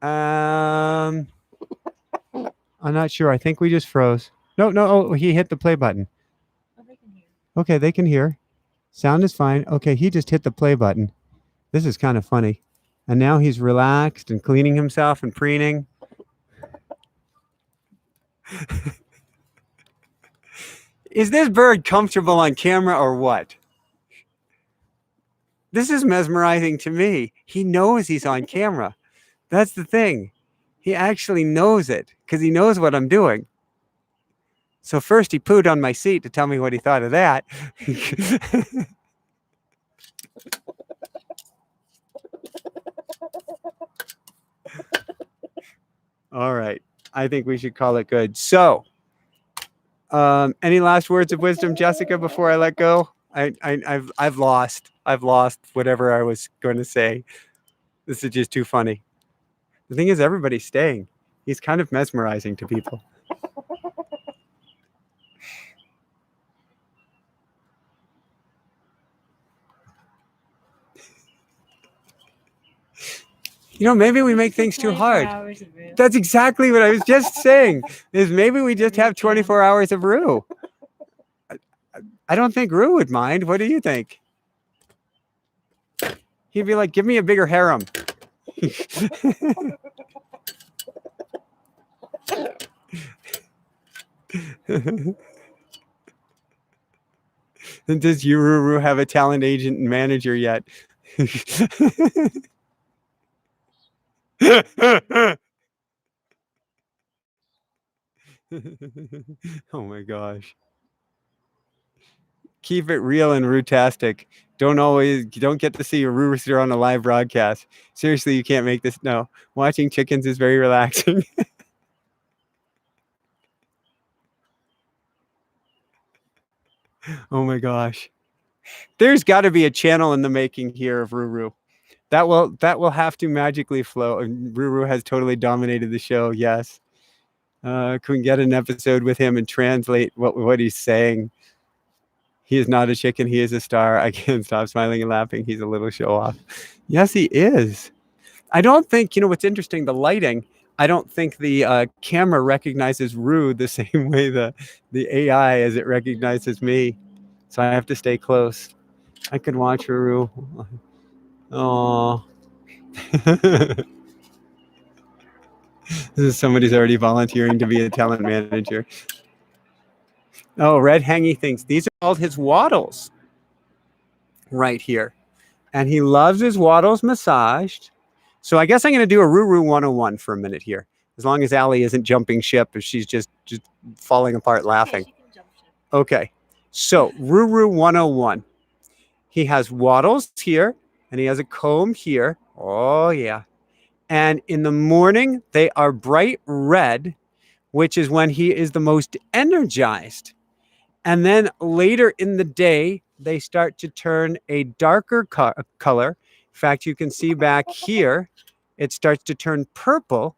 I'm not sure. I think we just froze. No. Oh, he hit the play button. Oh, they can hear. Okay, they can hear. Sound is fine. Okay, he just hit the play button. This is kind of funny. And now he's relaxed and cleaning himself and preening. Is this bird comfortable on camera or what? This is mesmerizing to me. He knows he's on camera. That's the thing. He actually knows it because he knows what I'm doing. So first he pooed on my seat to tell me what he thought of that. All right. I think we should call it good. So, any last words of wisdom, Jessica, before I let go? I've lost whatever I was going to say. This is just too funny. The thing is, everybody's staying. He's kind of mesmerizing to people. You know, maybe we make things too hard. That's exactly what I was just saying. Is maybe we just have 24 hours of Rue. I don't think Rue would mind. What do you think? He'd be like, give me a bigger harem. And does Ruru have a talent agent and manager yet? Oh my gosh. Keep it real and rootastic. Don't get to see a rooster on a live broadcast. Seriously, you can't make this. No, watching chickens is very relaxing. Oh my gosh. There's got to be a channel in the making here of Ruru. That will have to magically flow. Ruru has totally dominated the show. Yes. Can we get an episode with him and translate what he's saying? He is not a chicken. He is a star. I can't stop smiling and laughing. He's a little show off. Yes, he is. I don't think, what's interesting, the lighting, I don't think the camera recognizes Rue the same way the AI as it recognizes me. So I have to stay close. I could watch Ruru. Oh. Somebody's already volunteering to be a talent manager. Oh, red hangy things. These are called his waddles right here. And he loves his waddles massaged. So I guess I'm going to do a Ruru 101 for a minute here. As long as Allie isn't jumping ship, if she's just falling apart laughing. Okay, she can jump ship. Okay. So Ruru 101. He has waddles here and he has a comb here. Oh, yeah. And in the morning, they are bright red, which is when he is the most energized. And then later in the day, they start to turn a darker color. In fact, you can see back here, it starts to turn purple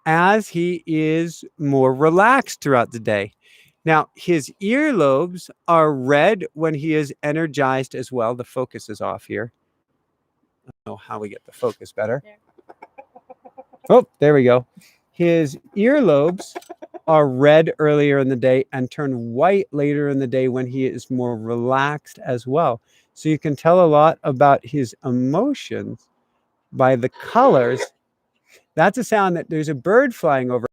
as he is more relaxed throughout the day. Now, his earlobes are red when he is energized as well. The focus is off here. I don't know how we get the focus better. There. Oh, there we go. His earlobes are red earlier in the day and turn white later in the day when he is more relaxed as well. So you can tell a lot about his emotions by the colors. That's a sound that there's a bird flying over.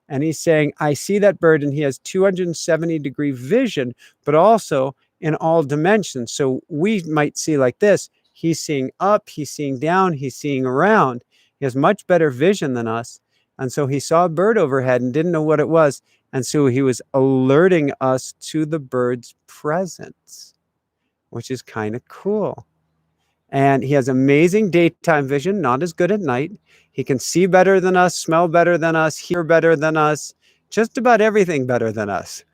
And he's saying, I see that bird, and he has 270-degree vision, but also in all dimensions. So we might see like this. He's seeing up, he's seeing down, he's seeing around. He has much better vision than us. And so he saw a bird overhead and didn't know what it was. And so he was alerting us to the bird's presence, which is kind of cool. And he has amazing daytime vision, not as good at night. He can see better than us, smell better than us, hear better than us, just about everything better than us.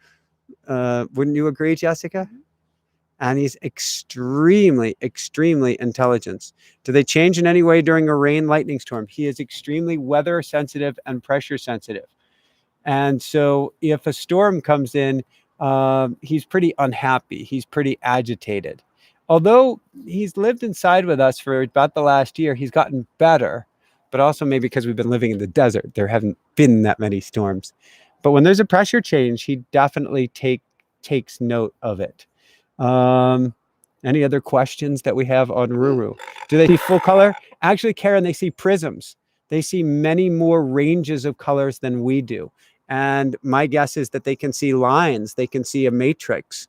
Wouldn't you agree, Jessica? And he's extremely, extremely intelligent. Do they change in any way during a rain lightning storm? He is extremely weather sensitive and pressure sensitive. And so if a storm comes in, he's pretty unhappy. He's pretty agitated. Although he's lived inside with us for about the last year, he's gotten better, but also maybe because we've been living in the desert, there haven't been that many storms. But when there's a pressure change, he definitely takes note of it. Any other questions that we have on Ruru? Do they see full color? Actually, Karen, they see prisms. They see many more ranges of colors than we do. And my guess is that they can see lines. They can see a matrix.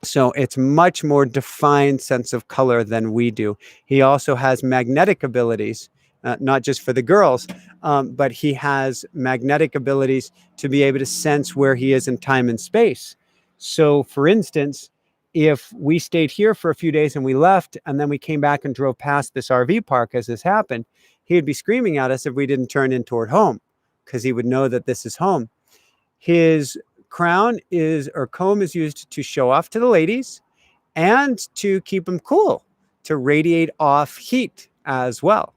So it's much more defined sense of color than we do. He also has magnetic abilities, not just for the girls, but he has magnetic abilities to be able to sense where he is in time and space. So for instance, if we stayed here for a few days and we left, and then we came back and drove past this RV park as this happened, he would be screaming at us if we didn't turn in toward home, because he would know that this is home. His crown comb is used to show off to the ladies and to keep them cool, to radiate off heat as well.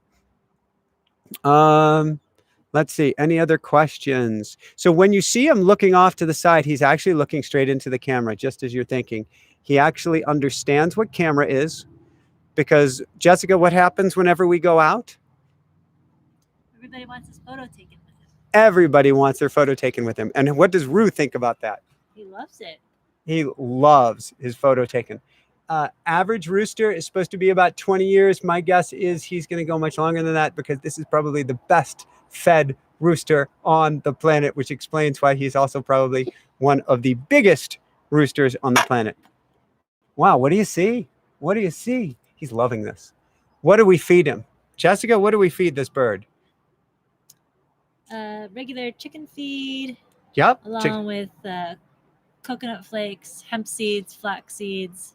Let's see, any other questions? So when you see him looking off to the side, he's actually looking straight into the camera, just as you're thinking. He actually understands what camera is, because Jessica, what happens whenever we go out? Everybody wants his photo taken with him. Everybody wants their photo taken with him. And what does Rue think about that? He loves it. He loves his photo taken. Average rooster is supposed to be about 20 years. My guess is he's going to go much longer than that, because this is probably the best fed rooster on the planet, which explains why he's also probably one of the biggest roosters on the planet. Wow, what do you see? What do you see? He's loving this. What do we feed him? Jessica, what do we feed this bird? Regular chicken feed. Yep. Along with coconut flakes, hemp seeds, flax seeds,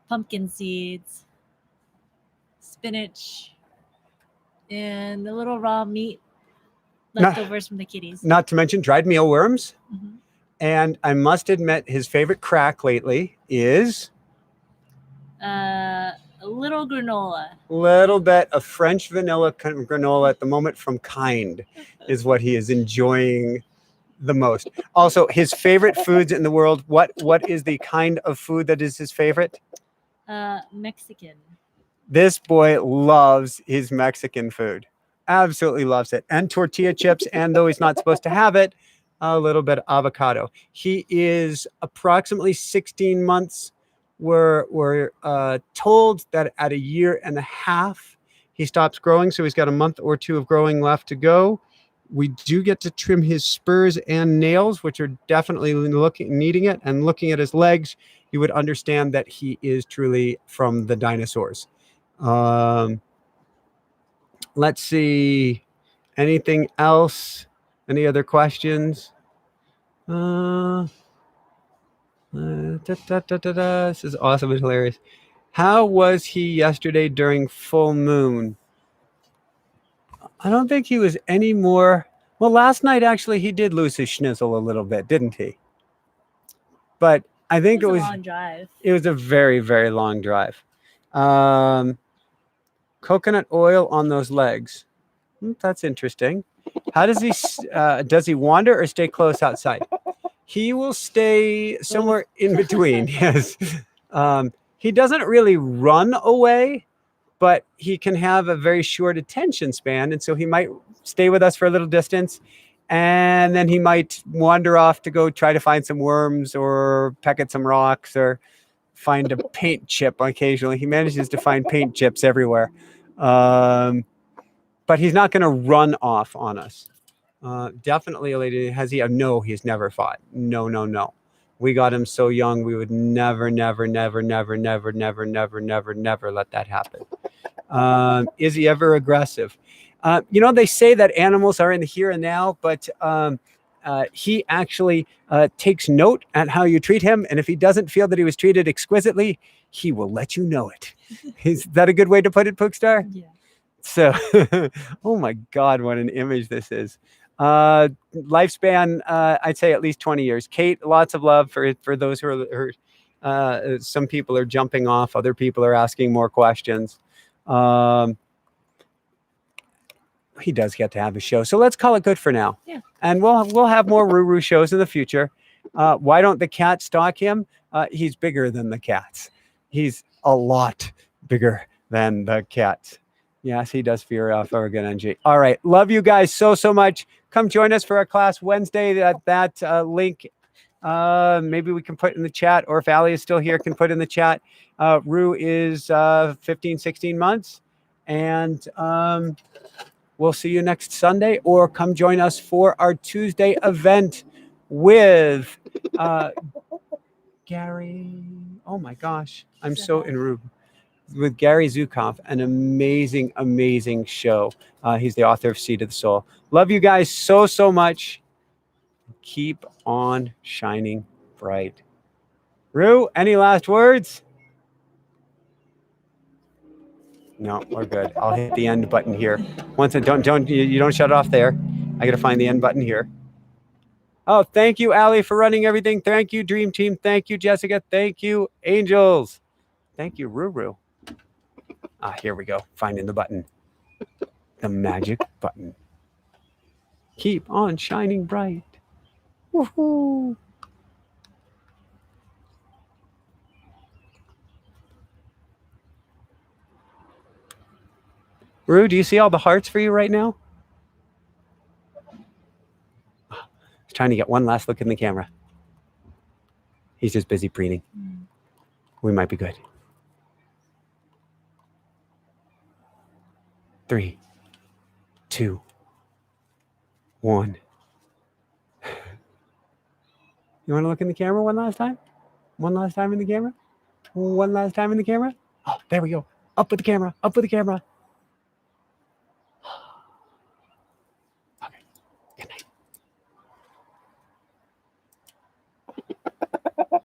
pumpkin seeds, spinach, and a little raw meat leftovers from the kitties. Not to mention dried mealworms. Mm-hmm. And I must admit, his favorite crack lately is A little granola. little bit of French vanilla granola at the moment from Kind is what he is enjoying the most. Also, his favorite foods in the world. What is the kind of food that is his favorite? Mexican. This boy loves his Mexican food. Absolutely loves it. And tortilla chips. And though he's not supposed to have it, a little bit of avocado. He is approximately 16 months. We're told that at a year and a half, he stops growing. So he's got a month or two of growing left to go. We do get to trim his spurs and nails, which are definitely needing it. And looking at his legs, you would understand that he is truly from the dinosaurs. Let's see. Anything else? Any other questions? This is awesome and hilarious. How was he yesterday during full moon? I don't think he was any more. Well, last night actually he did lose his schnizzle a little bit, didn't he? But I think it was a long drive. It was a very, very long drive. Coconut oil on those legs. That's interesting. How does he wander or stay close outside? He will stay somewhere in between. Yes. He doesn't really run away, but he can have a very short attention span. And so he might stay with us for a little distance. And then he might wander off to go try to find some worms or peck at some rocks or find a paint chip occasionally. He manages to find paint chips everywhere. But he's not going to run off on us. Definitely a lady. Has he? No, he's never fought. No. We got him so young, we would never let that happen. Is he ever aggressive? They say that animals are in the here and now, but he actually takes note at how you treat him. And if he doesn't feel that he was treated exquisitely, he will let you know it. Is that a good way to put it, Pookstar? Yeah. So, oh my God, what an image this is. Lifespan, I'd say at least 20 years. Kate, lots of love for those who are some people are jumping off. Other people are asking more questions. He does get to have a show. So let's call it good for now. Yeah. And we'll have more Ruru shows in the future. Why don't the cats stalk him? He's bigger than the cats. He's a lot bigger than the cats. Yes, he does fear Oregon NG. All right. Love you guys so much. Come join us for our class Wednesday. That link, maybe we can put in the chat, or if Allie is still here, can put in the chat. Rue is 15, 16 months. And we'll see you next Sunday, or come join us for our Tuesday event with Gary. Oh my gosh. I'm so in Rube. With Gary Zukov, an amazing show. He's the author of Seed of the Soul. Love you guys so much. Keep on shining bright. Rue, any last words? No, we're good. I'll hit the end button here. Once you don't shut it off there. I gotta find the end button here. Oh, thank you, Allie, for running everything. Thank you, Dream Team. Thank you, Jessica. Thank you, Angels. Thank you, Ruru. Here we go. Finding the button. The magic button. Keep on shining bright. Woohoo! Rue, do you see all the hearts for you right now? He's trying to get one last look in the camera. He's just busy preening. We might be good. 3, 2, 1. You want to look in the camera one last time? One last time in the camera? One last time in the camera? Oh, there we go. Up with the camera. Up with the camera.